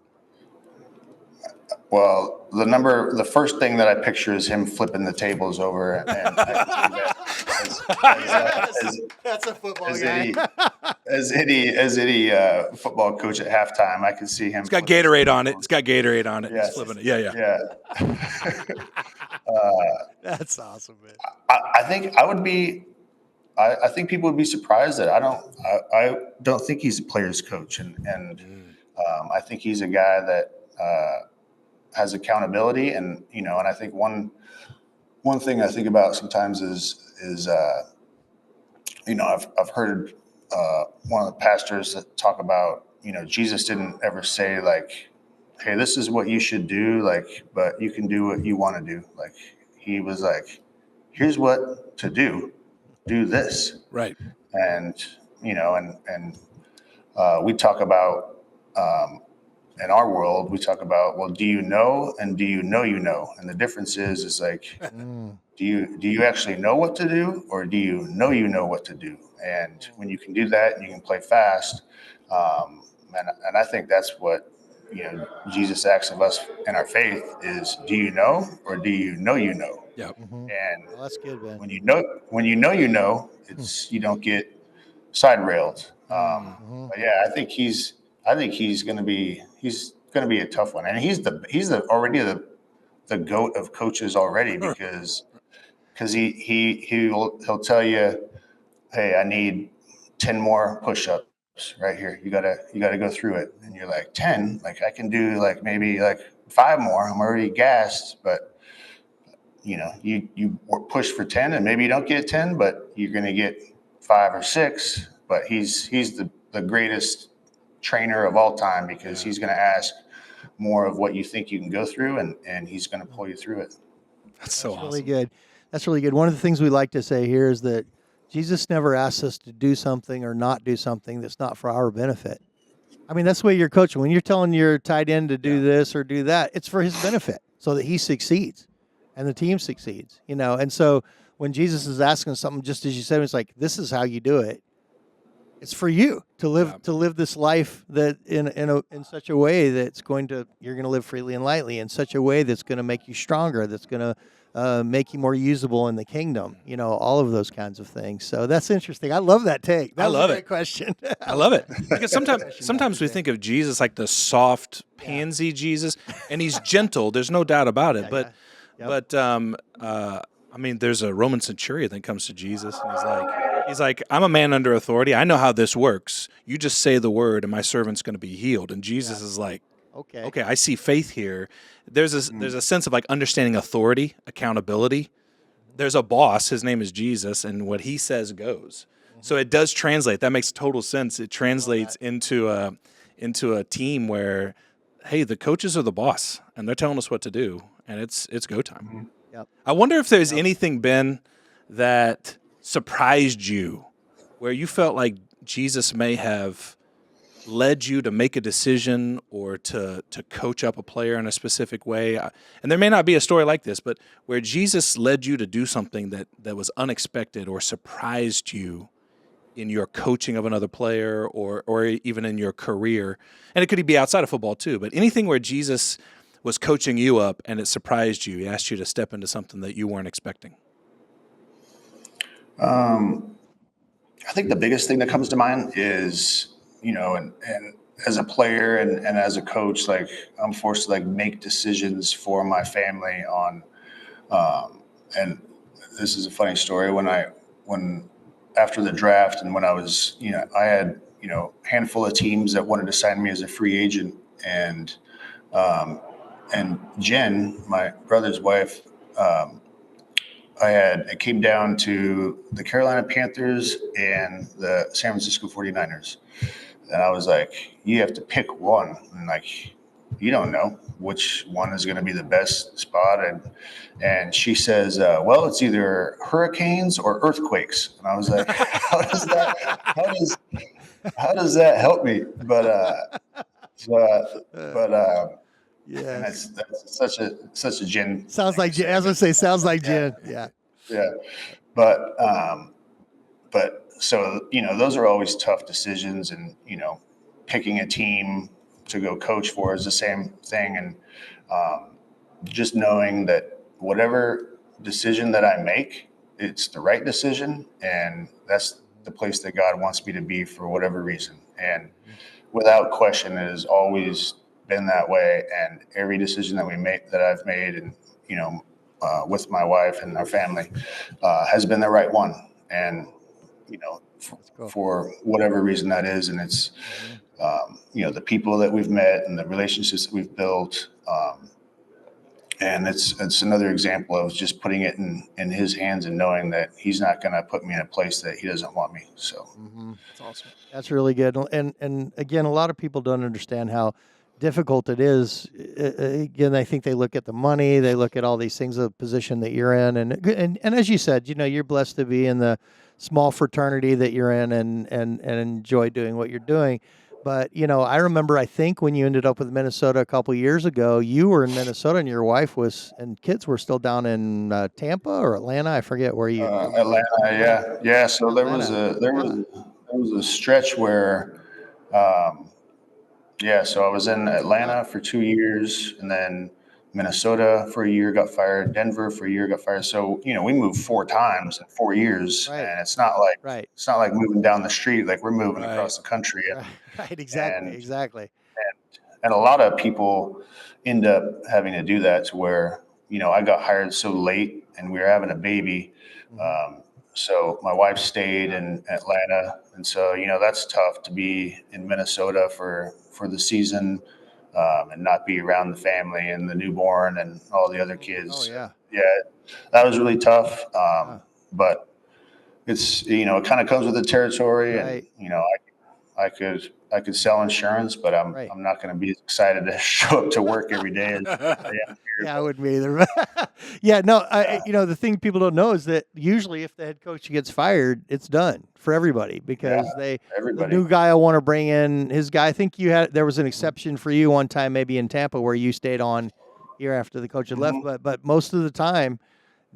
Well, the first thing that I picture is him flipping the tables over, and that's a football guy. As any football coach at halftime, I can see him. It's got Gatorade on it. It's got Gatorade on it. Yes. He's flipping it. Yeah. That's awesome, man. I think I would be. I think people would be surprised that I don't think he's a player's coach, and I think he's a guy that has accountability, and I think one thing I think about sometimes is I've heard one of the pastors that talk about Jesus didn't ever say, like, hey, this is what you should do, like, but you can do what you want to do. Like, he was like, here's what to do this. Right. And, we talk about, in our world, we talk about, well, do you know, and do you know, and the difference is like, do you actually know what to do, or do you know what to do? And when you can do that and you can play fast, and I think that's what, Jesus asks of us in our faith is, do you know, or do you know, Yeah. And Well, that's good, Ben. when you know, it's, you don't get side railed. But yeah, I think he's going to be a tough one, and he's already the goat of coaches already because he'll tell you, hey, I need 10 more push-ups right here. You gotta go through it, and you're like 10, like I can do like maybe like 5 more. I'm already gassed, but you push for 10, and maybe you don't get 10, but you're gonna get 5 or 6. But he's the greatest trainer of all time because he's going to ask more of what you think you can go through, and he's going to pull you through it. That's so Really awesome. good. That's really good. One of the things we like to say here is that Jesus never asks us to do something or not do something that's not for our benefit. I mean, that's the way you're coaching. When you're telling your tight end to do this or do that, it's for his benefit so that he succeeds and the team succeeds, And so when Jesus is asking something, just as you said, it's like, this is how you do it. It's for you to live this life that in such a way that's you're going to live freely and lightly in such a way that's going to make you stronger, that's going to make you more usable in the kingdom, all of those kinds of things. So that's interesting. I love that take. That was a great question. I love it because sometimes we think of Jesus like the soft pansy Jesus, and he's gentle. There's no doubt about it. But I mean, there's a Roman centurion that comes to Jesus, and he's like, I'm a man under authority. I know how this works. You just say the word, and my servant's going to be healed. And Jesus is like, okay, I see faith here. There's a sense of like understanding authority, accountability. There's a boss. His name is Jesus, and what he says goes. So it does translate. That makes total sense. It translates into a team where, hey, the coaches are the boss, and they're telling us what to do, and it's go time. Yep. I wonder if there's anything, Ben, that surprised you where you felt like Jesus may have led you to make a decision or to coach up a player in a specific way. And there may not be a story like this, but where Jesus led you to do something that was unexpected or surprised you in your coaching of another player or even in your career. And it could be outside of football too, but anything where Jesus was coaching you up and it surprised you. He asked you to step into something that you weren't expecting. I think the biggest thing that comes to mind is, and as a player and as a coach, like I'm forced to like make decisions for my family on, and this is a funny story. When after the draft and when I was, I had, a handful of teams that wanted to sign me as a free agent, and Jen, my brother's wife, it came down to the Carolina Panthers and the San Francisco 49ers. And I was like, you have to pick one. And like, you don't know which one is going to be the best spot. And she says, well, it's either hurricanes or earthquakes. And I was like, how does that help me? Yeah, and that's such a Jen. Sounds like Jen. As I say, sounds like Jen. Yeah. But so those are always tough decisions, and picking a team to go coach for is the same thing, and just knowing that whatever decision that I make, it's the right decision, and that's the place that God wants me to be for whatever reason. And without question, it has always been that way. And every decision that I've made, and with my wife and our family, has been the right one. And for whatever reason that is, and it's the people that we've met and the relationships that we've built. And it's another example of just putting it in his hands and knowing that he's not going to put me in a place that he doesn't want me. So That's awesome. That's really good. And again, a lot of people don't understand how difficult it is. Again, I think they look at the money, they look at all these things, the position that you're in, and as you said, you're blessed to be in the small fraternity that you're in, and enjoy doing what you're doing. But I remember, I think when you ended up with Minnesota a couple years ago, you were in Minnesota, and your wife and kids were still down in Tampa or Atlanta. I forget where you. Atlanta, yeah. So Atlanta. there was a stretch where. So I was in Atlanta for 2 years, and then Minnesota for a year, got fired. Denver for a year, got fired. So we moved 4 times in 4 years, Right. and it's Right. not like moving down the street. Like we're moving Right. across the country. Right. Exactly. And Exactly. and a lot of people end up having to do that to where I got hired so late, and we were having a baby. So my wife stayed in Atlanta, and so that's tough to be in Minnesota for the season, and not be around the family and the newborn and all the other kids. Oh yeah. Yeah, that was really tough. But it's it kind of comes with the territory, Right. and I could sell insurance, but I'm not going to be excited to show up to work every day. As I am here. Yeah, I wouldn't be either. Yeah, no, the thing people don't know is that usually if the head coach gets fired, it's done for everybody because the new guy will want to bring in his guy. I think there was an exception for you one time, maybe in Tampa, where you stayed on year after the coach had left. But most of the time,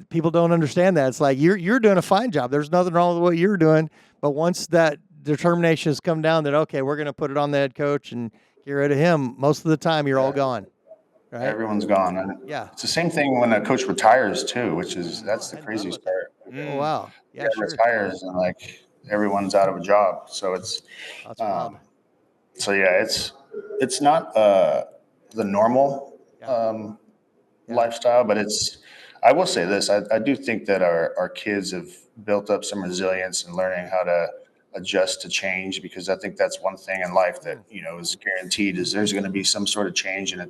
people don't understand that. It's like you're doing a fine job. There's nothing wrong with what you're doing. But once that determination has come down that, okay, we're going to put it on the head coach and get rid of him, most of the time you're all gone. Right? Everyone's gone. And it's the same thing when a coach retires too, that's the craziest part. Oh wow. Yeah, sure. Retires and like everyone's out of a job. So it's that's wild. So yeah, it's not the normal lifestyle, but I will say this, I do think that our kids have built up some resilience in learning how to adjust to change, because I think that's one thing in life that is guaranteed, is there's going to be some sort of change, and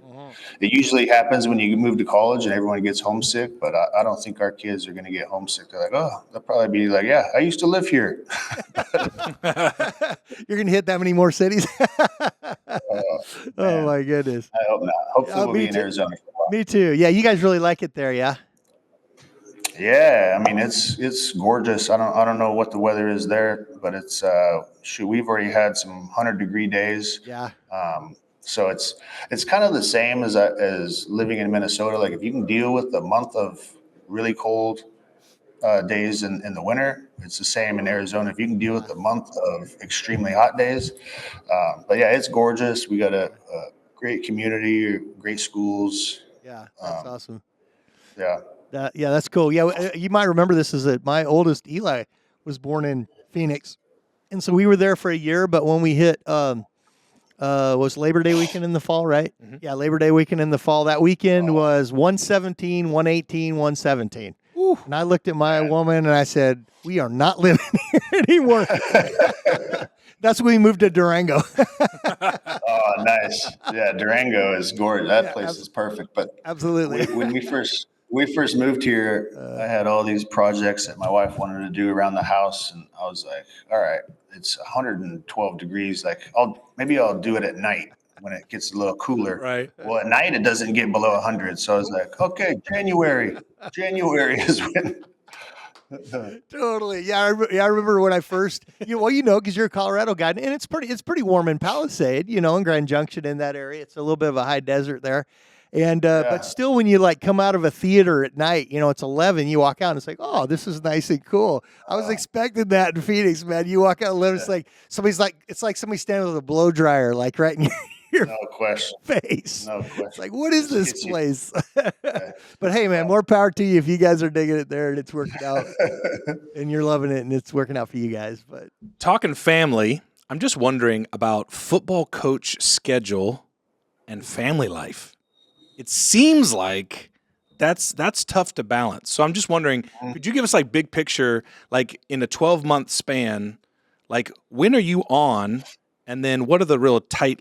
it usually happens when you move to college and everyone gets homesick. But I don't think our kids are going to get homesick. They're like, oh, they'll probably be like, yeah, I used to live here. You're going to hit that many more cities? Oh my goodness. I hope not. Hopefully we'll be in Arizona for a while. Me too. Yeah, you guys really like it there, yeah? Yeah, I mean it's gorgeous. I don't know what the weather is there, but it's we've already had some 100-degree days. Yeah. So it's kind of the same as living in Minnesota. Like if you can deal with the month of really cold days in the winter, it's the same in Arizona. If you can deal with the month of extremely hot days, but yeah, it's gorgeous. We got a great community, great schools. Yeah, that's awesome. Yeah. That's cool. Yeah, you might remember this is that my oldest Eli was born in Phoenix, and so we were there for a year. But when we hit was Labor Day weekend in the fall, right? Mm-hmm. Yeah, Labor Day weekend in the fall. That weekend was 117, 118, 117. Ooh. And I looked at my woman and I said, "We are not living here anymore." That's when we moved to Durango. Oh, nice. Yeah, Durango is gorgeous. That place is perfect. But absolutely, when we first moved here, I had all these projects that my wife wanted to do around the house, and I was like, all right, it's 112 degrees. Like, I'll do it at night when it gets a little cooler. Right. Well, at night it doesn't get below 100. So I was like, okay, January is when. Totally. Yeah, I remember when I first, because you're a Colorado guy, and it's pretty warm in Palisade, in Grand Junction, in that area. It's a little bit of a high desert there. And but still, when you come out of a theater at night, it's 11. You walk out and it's like, oh, this is nice and cool. I was expecting that in Phoenix, man. You walk out 11, it's like it's like somebody standing with a blow dryer, right in your face. No question. It's like, what is this place? But hey, man, more power to you if you guys are digging it there and it's working out, and you're loving it and it's working out for you guys. But talking family, I'm just wondering about football coach schedule and family life. It seems like that's tough to balance. So I'm just wondering, could you give us big picture, in a 12-month span, when are you on, and then what are the real tight,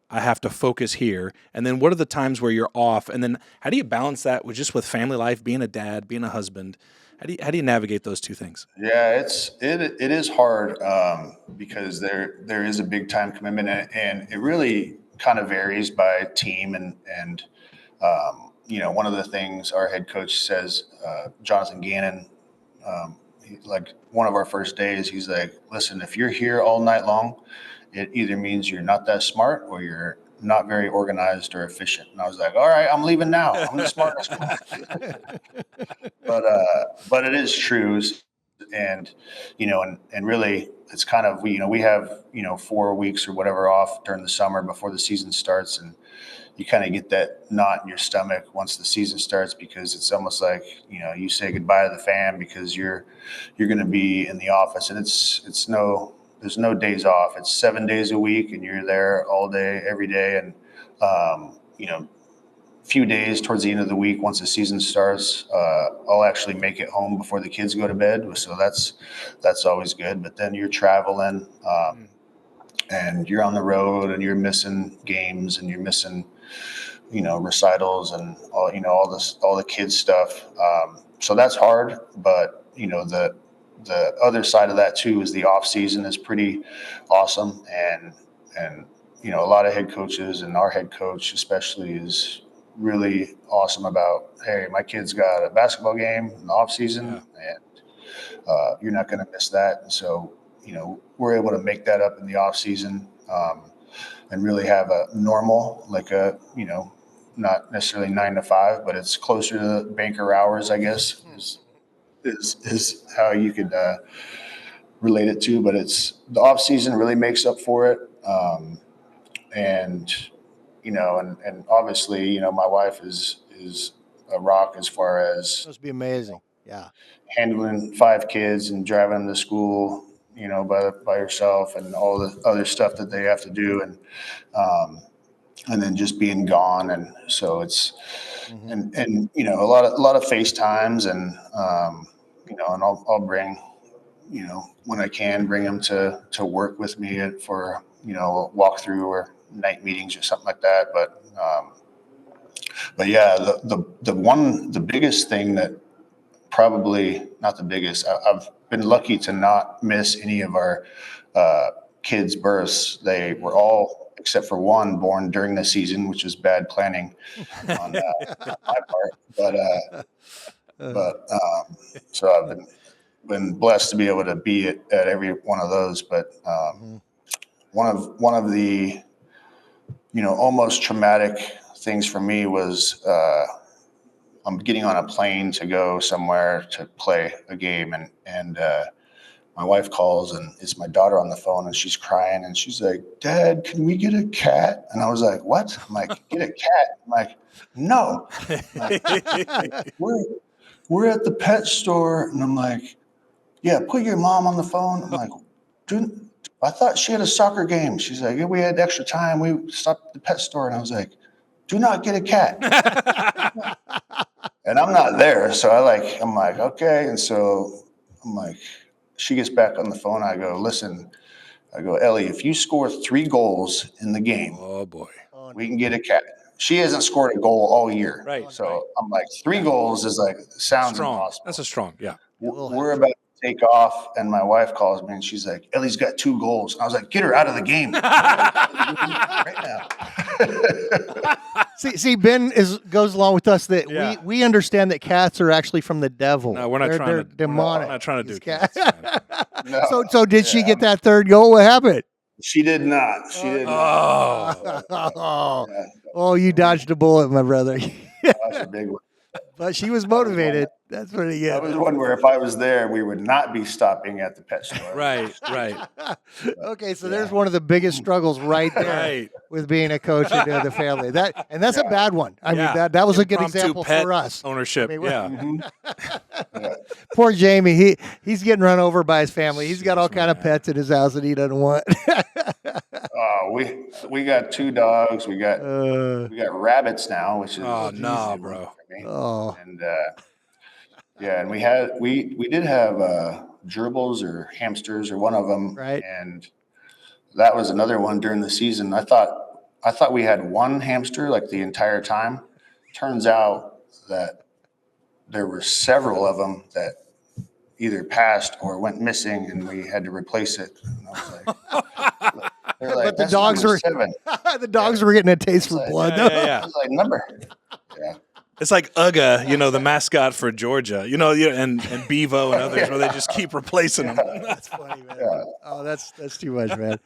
I have to focus here, and then what are the times where you're off, and then how do you balance that with family life, being a dad, being a husband? How do you navigate those two things? Yeah, it is hard because there is a big time commitment, and it really kind of varies by team. And one of the things our head coach says, Jonathan Gannon, like one of our first days, he's like, listen, if you're here all night long, it either means you're not that smart or you're not very organized or efficient. And I was like, all right, I'm leaving now. I'm the smartest one. But it is true. And, and really it's kind of, we have, 4 weeks or whatever off during the summer before the season starts. And you kind of get that knot in your stomach once the season starts, because it's almost like, you say goodbye to the fan because you're going to be in the office, and there's no days off. It's 7 days a week and you're there all day, every day. And, few days towards the end of the week, once the season starts, I'll actually make it home before the kids go to bed. So that's always good. But then you're traveling, and you're on the road and you're missing games and you're missing, recitals and all the kids stuff. So that's hard. But, the other side of that too is the off season is pretty awesome. And, a lot of head coaches, and our head coach especially, is really awesome about, hey, my kid's got a basketball game in the off season, and you're not going to miss that. And so, we're able to make that up in the off season, and really have a normal, like not necessarily 9 to 5, but it's closer to banker hours, I guess, is how you could relate it to. But it's the off season really makes up for it. And obviously, my wife is a rock as far as Must be amazing. Yeah. handling 5 kids and driving them to school, by herself, and all the other stuff that they have to do. And then just being gone. And so it's, and a lot of FaceTimes, and, and I'll bring, when I can, bring them to work with me for, a walkthrough or night meetings or something like that. But yeah, the biggest thing that, probably not the biggest, I've been lucky to not miss any of our kids' births. They were all, except for one, born during the season, which is bad planning on my part. But so I've been blessed to be able to be at every one of those. But one of the almost traumatic things for me was, I'm getting on a plane to go somewhere to play a game, and my wife calls, and it's my daughter on the phone, and she's crying, and she's like, "Dad, can we get a cat?" And I was like, "What?" I'm like, "Get a cat?" I'm like, "No." I'm like, we're at the pet store, and I'm like, "Yeah, put your mom on the phone." I'm like, "Dude, I thought she had a soccer game." She's like, "Yeah, we had extra time. We stopped at the pet store." And I was like, "Do not get a cat." And I'm not there. So I'm like, okay. And so I'm like, she gets back on the phone. I go, "Listen," I go, "Ellie, if you score 3 goals in the game, Oh boy, we can get a cat." She hasn't scored a goal all year. Right. So I'm like, 3 goals is sounds strong. impossible. That's a strong, yeah. We're about to take off, and my wife calls me, and she's like, "Ellie's got 2 goals." And I was like, "Get her out of the game right now." See, Ben goes along with us that we understand that cats are actually from the devil. No, we're not They're trying to. demonic. We're not trying to do Cats. cats. No. So did she get that 3rd goal? What happened? She did not. She did not. Oh, you dodged a bullet, my brother. That's a big one. But she was motivated. That's pretty good. That was one where if I was there, we would not be stopping at the pet store. Right. Okay, so there's one of the biggest struggles right there with being a coach and the family. That's a bad one. I mean, that was a good example for us. Ownership. Poor Jamie, he's getting run over by his family. He's got all kind of pets in his house that he doesn't want. We got 2 dogs. We got rabbits now, which is bro. For me. Oh. And and we did have gerbils or hamsters, or one of them, right? And that was another one during the season. I thought we had one hamster like the entire time. Turns out that there were several of them that either passed or went missing, and we had to replace it. And I was like, They're like, but the "That's dogs number were 7." the dogs were getting a taste for like, blood. Yeah. I was like, "Number." Yeah. It's like Uga, the mascot for Georgia, and Bevo and others, where they just keep replacing them. That's funny, man. Yeah. Oh, that's too much, man.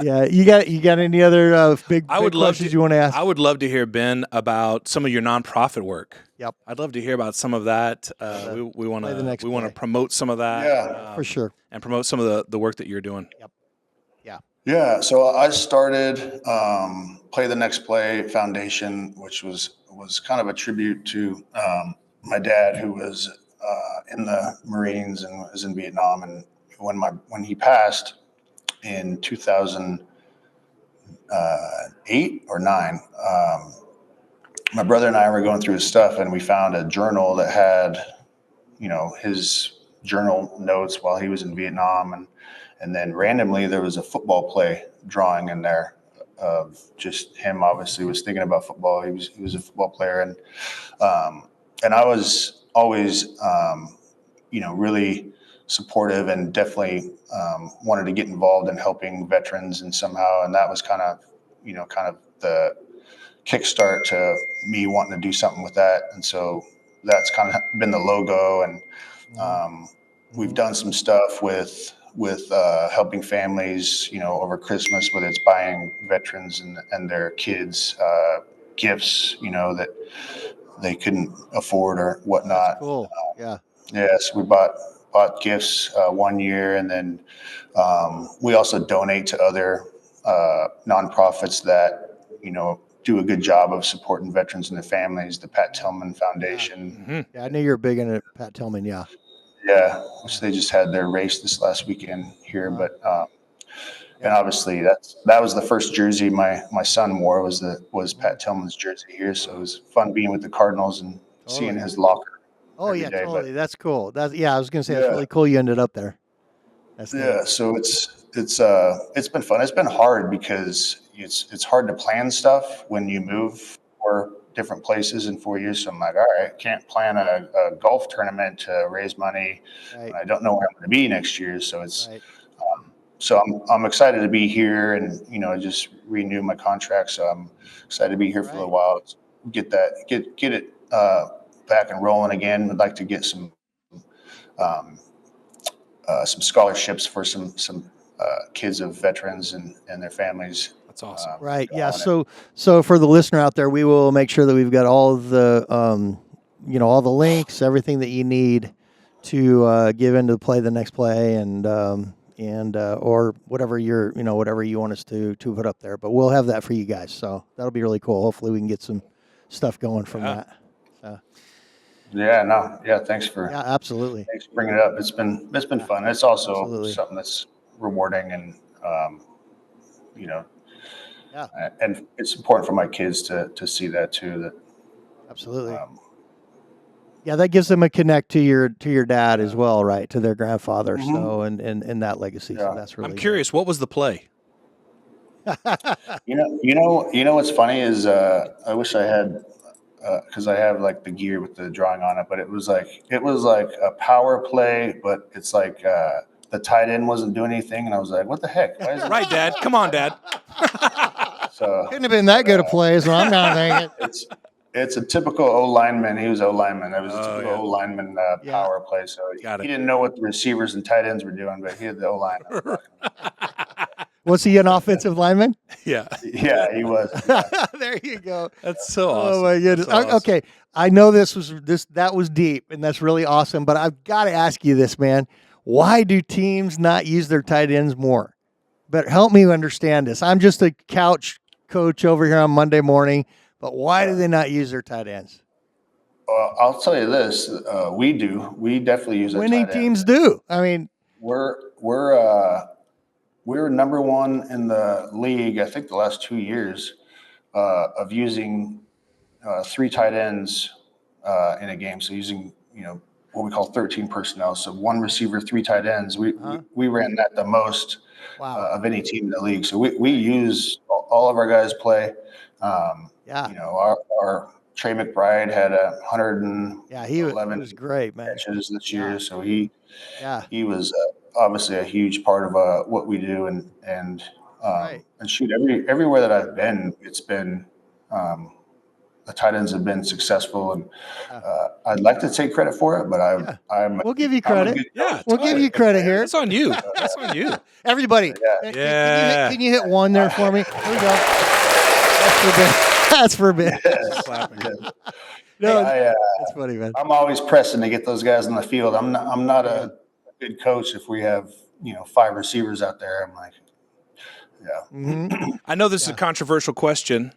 Yeah, you got any other big questions you want to ask? I would love to hear, Ben, about some of your nonprofit work. Yep. I'd love to hear about some of that. We want to promote some of that. Yeah. For sure. And promote some of the work that you're doing. Yep. Yeah. Yeah, so I started Play the Next Play Foundation, which was kind of a tribute to my dad, who was in the Marines and was in Vietnam. And when he passed in 2008 or 9, my brother and I were going through his stuff, and we found a journal that had, his journal notes while he was in Vietnam, and then randomly there was a football play drawing in there of just him. Obviously, was thinking about football. He was a football player, and I was always really supportive and definitely wanted to get involved in helping veterans and somehow, and that was kind of the kickstart to me wanting to do something with that. And so that's kind of been the logo, and we've done some stuff with helping families, over Christmas, whether it's buying veterans and their kids gifts, that they couldn't afford or whatnot. That's cool. Yeah. Yes, we bought gifts one year, and then we also donate to other nonprofits that do a good job of supporting veterans and their families. The Pat Tillman Foundation. Mm-hmm. Yeah, I knew you were big into Pat Tillman. Yeah. Yeah, which they just had their race this last weekend here, but and obviously that was the first jersey my son wore was Pat Tillman's jersey here. So it was fun being with the Cardinals and seeing his locker. Oh yeah, day, totally. but, That's cool. I was gonna say it's really cool you ended up there. That's yeah. neat. So it's been fun. It's been hard because it's hard to plan stuff when you move for different places in 4 years. So I'm like, all right, I can't plan a golf tournament to raise money. Right. I don't know where I'm going to be next year. So it's Right. so I'm excited to be here, and just renew my contract. So I'm excited to be here for a little while. Get it back and rolling again. I'd like to get some scholarships for some kids of veterans and their families. That's awesome. Right. Yeah. So for the listener out there, we will make sure that we've got all of the all the links, everything that you need to give into Play the Next Play, and or whatever whatever you want us to put up there. But we'll have that for you guys. So that'll be really cool. Hopefully we can get some stuff going from that. Thanks for absolutely. Thanks for bringing it up. It's been fun. It's also something that's rewarding, and and it's important for my kids to see that too. That absolutely. That gives them a connect to your dad as well, right? To their grandfather. Mm-hmm. So and that legacy. So that's really. I'm curious. What was the play? You know what's funny is I wish I had. Because I have like the gear with the drawing on it, but it was like a power play, but it's like the tight end wasn't doing anything, and I was like, "What the heck?" Why is it right, Dad? Come on, Dad. So couldn't have been that good a play, so I'm not thinking. It's a typical O lineman. He was O lineman. It was a typical O lineman power play. So he didn't know what the receivers and tight ends were doing, but he had the O line. Was he an offensive lineman? Yeah, he was. There you go. That's so awesome. Oh my goodness. Awesome. Okay, I know that was deep, and that's really awesome. But I've got to ask you this, man. Why do teams not use their tight ends more? But help me understand this. I'm just a couch coach over here on Monday morning. But why do they not use their tight ends? Well, I'll tell you this. We do. We definitely use our winning tight teams ends. Do. I mean, we're number one in the league, I think the last 2 years, of using 3 tight ends in a game. So using, what we call 13 personnel. So 1 receiver, 3 tight ends. We ran that the most of any team in the league. So we use all of our guys play. Our Trey McBride had 111 he was great, man. catches this year. So he was obviously a huge part of what we do, and And shoot, everywhere that I've been, it's been the tight ends have been successful, and I'd like to take credit for it, but we'll give you credit. We'll give you credit here. It's on you. That's on you. Everybody, can you hit one there for me? Here we go. That's for Ben. No, that's funny, man. I'm always pressing to get those guys on the field. I'm not a good coach if we have 5 receivers out there. I'm like, I know this is a controversial question.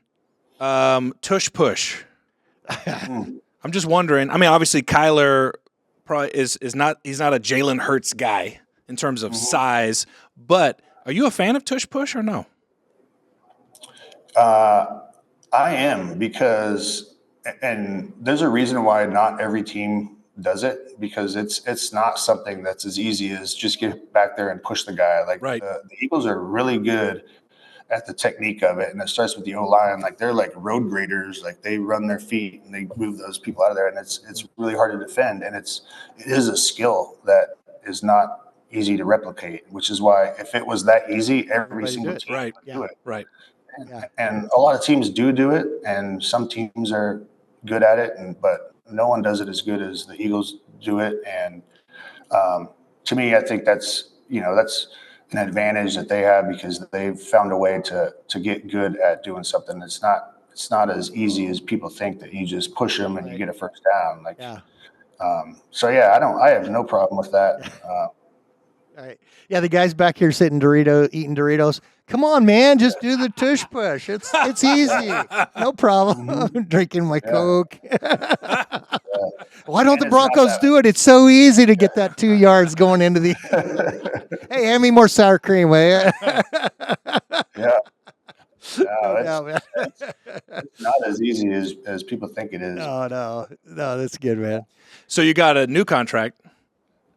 Tush push. I'm just wondering. I mean, obviously Kyler probably is not. He's not a Jalen Hurts guy in terms of size. But are you a fan of tush push or no? I am, because, and there's a reason why not every team does it, because it's not something that's as easy as just get back there and push the guy. Like the Eagles are really good at the technique of it, and it starts with the O-line. Like they're like road graders. Like they run their feet and they move those people out of there, and it's really hard to defend. And it is a skill that is not easy to replicate, which is why if it was that easy, every single team would do it. Right. And a lot of teams do it, and some teams are good at it, but no one does it as good as the Eagles do it. And to me, I think that's an advantage that they have, because they've found a way to get good at doing something. It's not as easy as people think, that you just push them and you get a first down. I have no problem with that. All right. Yeah, the guys back here eating Doritos. Come on, man, just do the tush push. It's easy. No problem. Drinking my Coke. Why don't the Broncos do it? It's so easy to get that 2 yards going into the. Hey, hand me more sour cream, will you? It's not as easy as people think it is. No, that's good, man. So you got a new contract.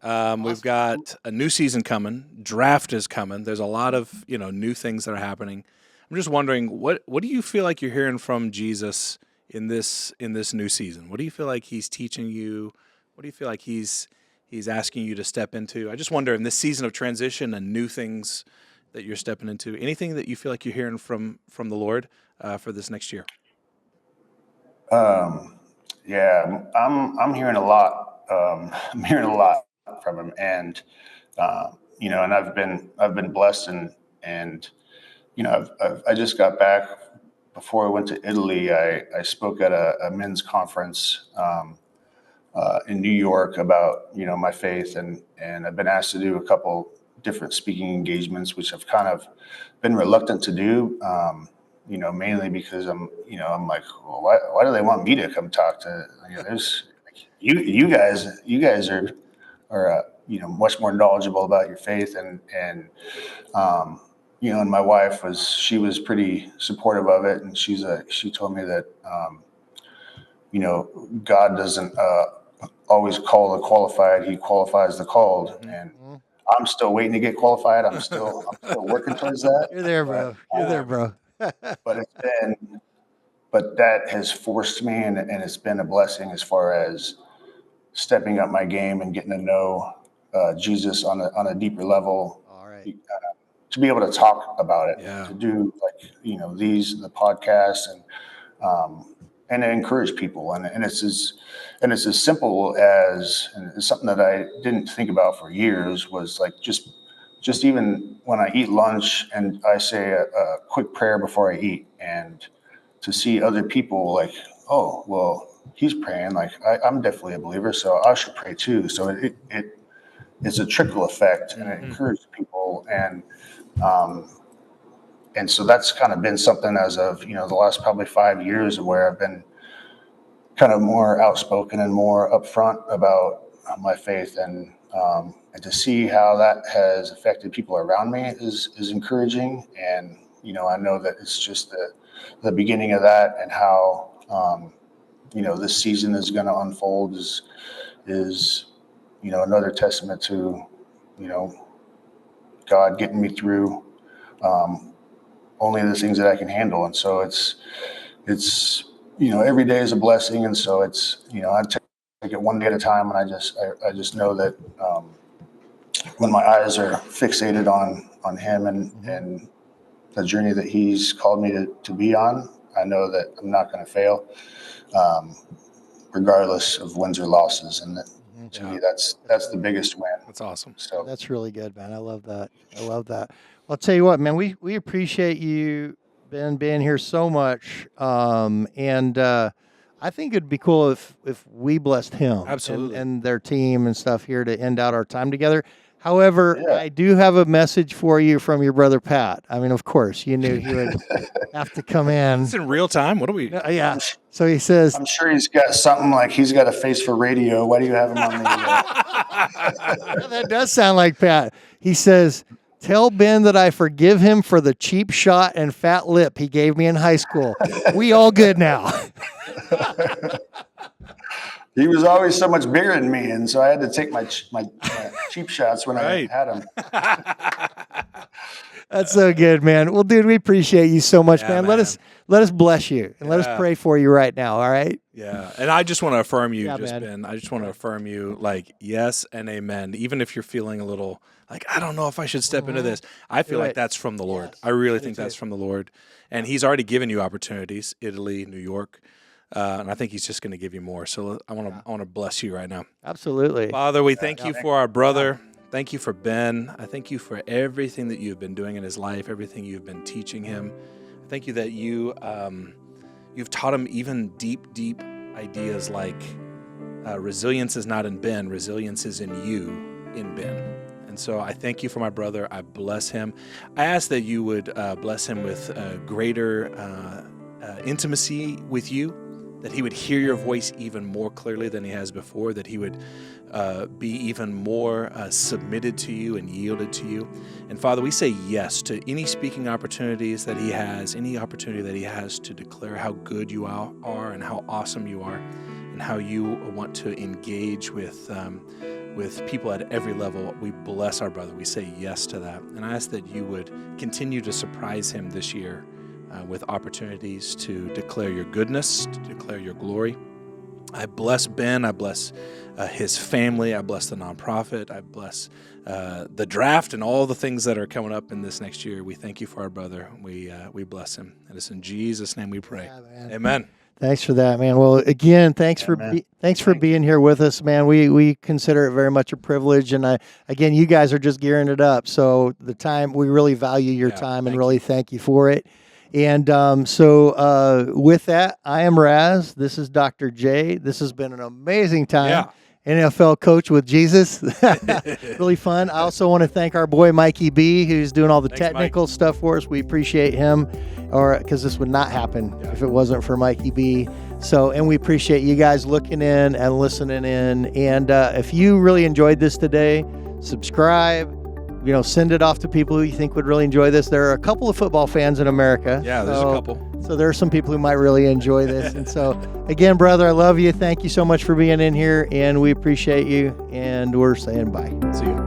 We've got a new season coming. Draft is coming. There's a lot of new things that are happening. I'm just wondering, what do you feel like you're hearing from Jesus in this new season? What do you feel like he's teaching you? What do you feel like he's asking you to step into? I just wonder, in this season of transition and new things that you're stepping into, anything that you feel like you're hearing from the Lord for this next year? I'm hearing a lot. I'm hearing a lot from him, and and I've been blessed, and I just got back. Before I went to Italy, I spoke at a men's conference in New York about my faith, and I've been asked to do a couple different speaking engagements, which I've kind of been reluctant to do. Mainly because I'm like, well, why do they want me to come talk to? There's you guys are much more knowledgeable about your faith, and my wife was pretty supportive of it, and she told me that God doesn't always call the qualified; He qualifies the called, and I'm still waiting to get qualified. I'm still working towards that. You're there, bro. You're there, bro. But that has forced me, and it's been a blessing as far as stepping up my game and getting to know Jesus on a deeper level. All right. To be able to talk about it, to do the podcast, and to encourage people, and it's as simple as, and it's something that I didn't think about for years, was like just even when I eat lunch and I say a quick prayer before I eat, and to see other people like, oh, well, he's praying, like I'm definitely a believer, so I should pray too. So it's a trickle effect, and it encourages people, and so that's kind of been something as of the last probably 5 years, where I've been kind of more outspoken and more upfront about my faith, and to see how that has affected people around me is encouraging. And I know that it's just the beginning of that, and how this season is going to unfold is another testament to God getting me through only the things that I can handle. And so it's every day is a blessing, and so it's I take it one day at a time, and I just know that when my eyes are fixated on him and the journey that he's called me to be on. I know that I'm not going to fail, regardless of wins or losses. And to me, that's the biggest win. That's awesome. So that's really good, man. I love that. Well, I'll tell you what, man, we appreciate you, Ben, being here so much. And I think it'd be cool if we blessed him Absolutely. and their team and stuff here to end out our time together. However, I do have a message for you from your brother Pat. I mean, of course, you knew he would have to come in. It's in real time. What are we? Yeah. So he says, I'm sure he's got something like he's got a face for radio. Why do you have him on the? That does sound like Pat. He says, tell Ben that I forgive him for the cheap shot and fat lip he gave me in high school. We all good now. He was always so much bigger than me, and so I had to take my cheap shots when I had him. That's so good, man. Well, dude, we appreciate you so much, man. Let us bless you and let us pray for you right now. All right. Yeah, and I just want to affirm you, man. Ben. I just want to affirm you, like yes and amen. Even if you're feeling a little like I don't know if I should step into this, I feel like that's from the Lord. Yes, I really think that's from the Lord, and He's already given you opportunities: Italy, New York. And I think He's just going to give you more. So I want to bless you right now. Absolutely. Father, we thank you for our brother. Thank you for Ben. I thank you for everything that you've been doing in his life, everything you've been teaching him. Thank you that you've taught him even deep ideas like resilience is not in Ben, resilience is in you, in Ben. And so I thank you for my brother. I bless him. I ask that you would bless him with greater intimacy with you, that he would hear your voice even more clearly than he has before, that he would be even more submitted to you and yielded to you. And Father, we say yes to any speaking opportunities that he has, any opportunity that he has to declare how good you are and how awesome you are and how you want to engage with people at every level. We bless our brother. We say yes to that. And I ask that you would continue to surprise him this year with opportunities to declare your goodness, to declare your glory. I bless Ben. I bless his family. I bless the nonprofit. I bless the draft and all the things that are coming up in this next year. We thank you for our brother. We bless him. And it's in Jesus' name we pray. Yeah, amen. Thanks for that, man. Well, again, thanks for being here with us, man. We consider it very much a privilege, and again, you guys are just gearing it up. So the time, we really value your time and really thank you for it. And so with that, I am Raz. This is Dr. J. This has been an amazing time. Yeah. NFL coach with Jesus. Really fun. I also want to thank our boy Mikey B, who's doing all the technical stuff for us. We appreciate him, because this would not happen if it wasn't for Mikey B. So, and we appreciate you guys looking in and listening in. And if you really enjoyed this today, subscribe. Send it off to people who you think would really enjoy this. There are a couple of football fans in America. Yeah, there's a couple. So there are some people who might really enjoy this. And so, again, brother, I love you. Thank you so much for being in here, and we appreciate you, and we're saying bye. See you.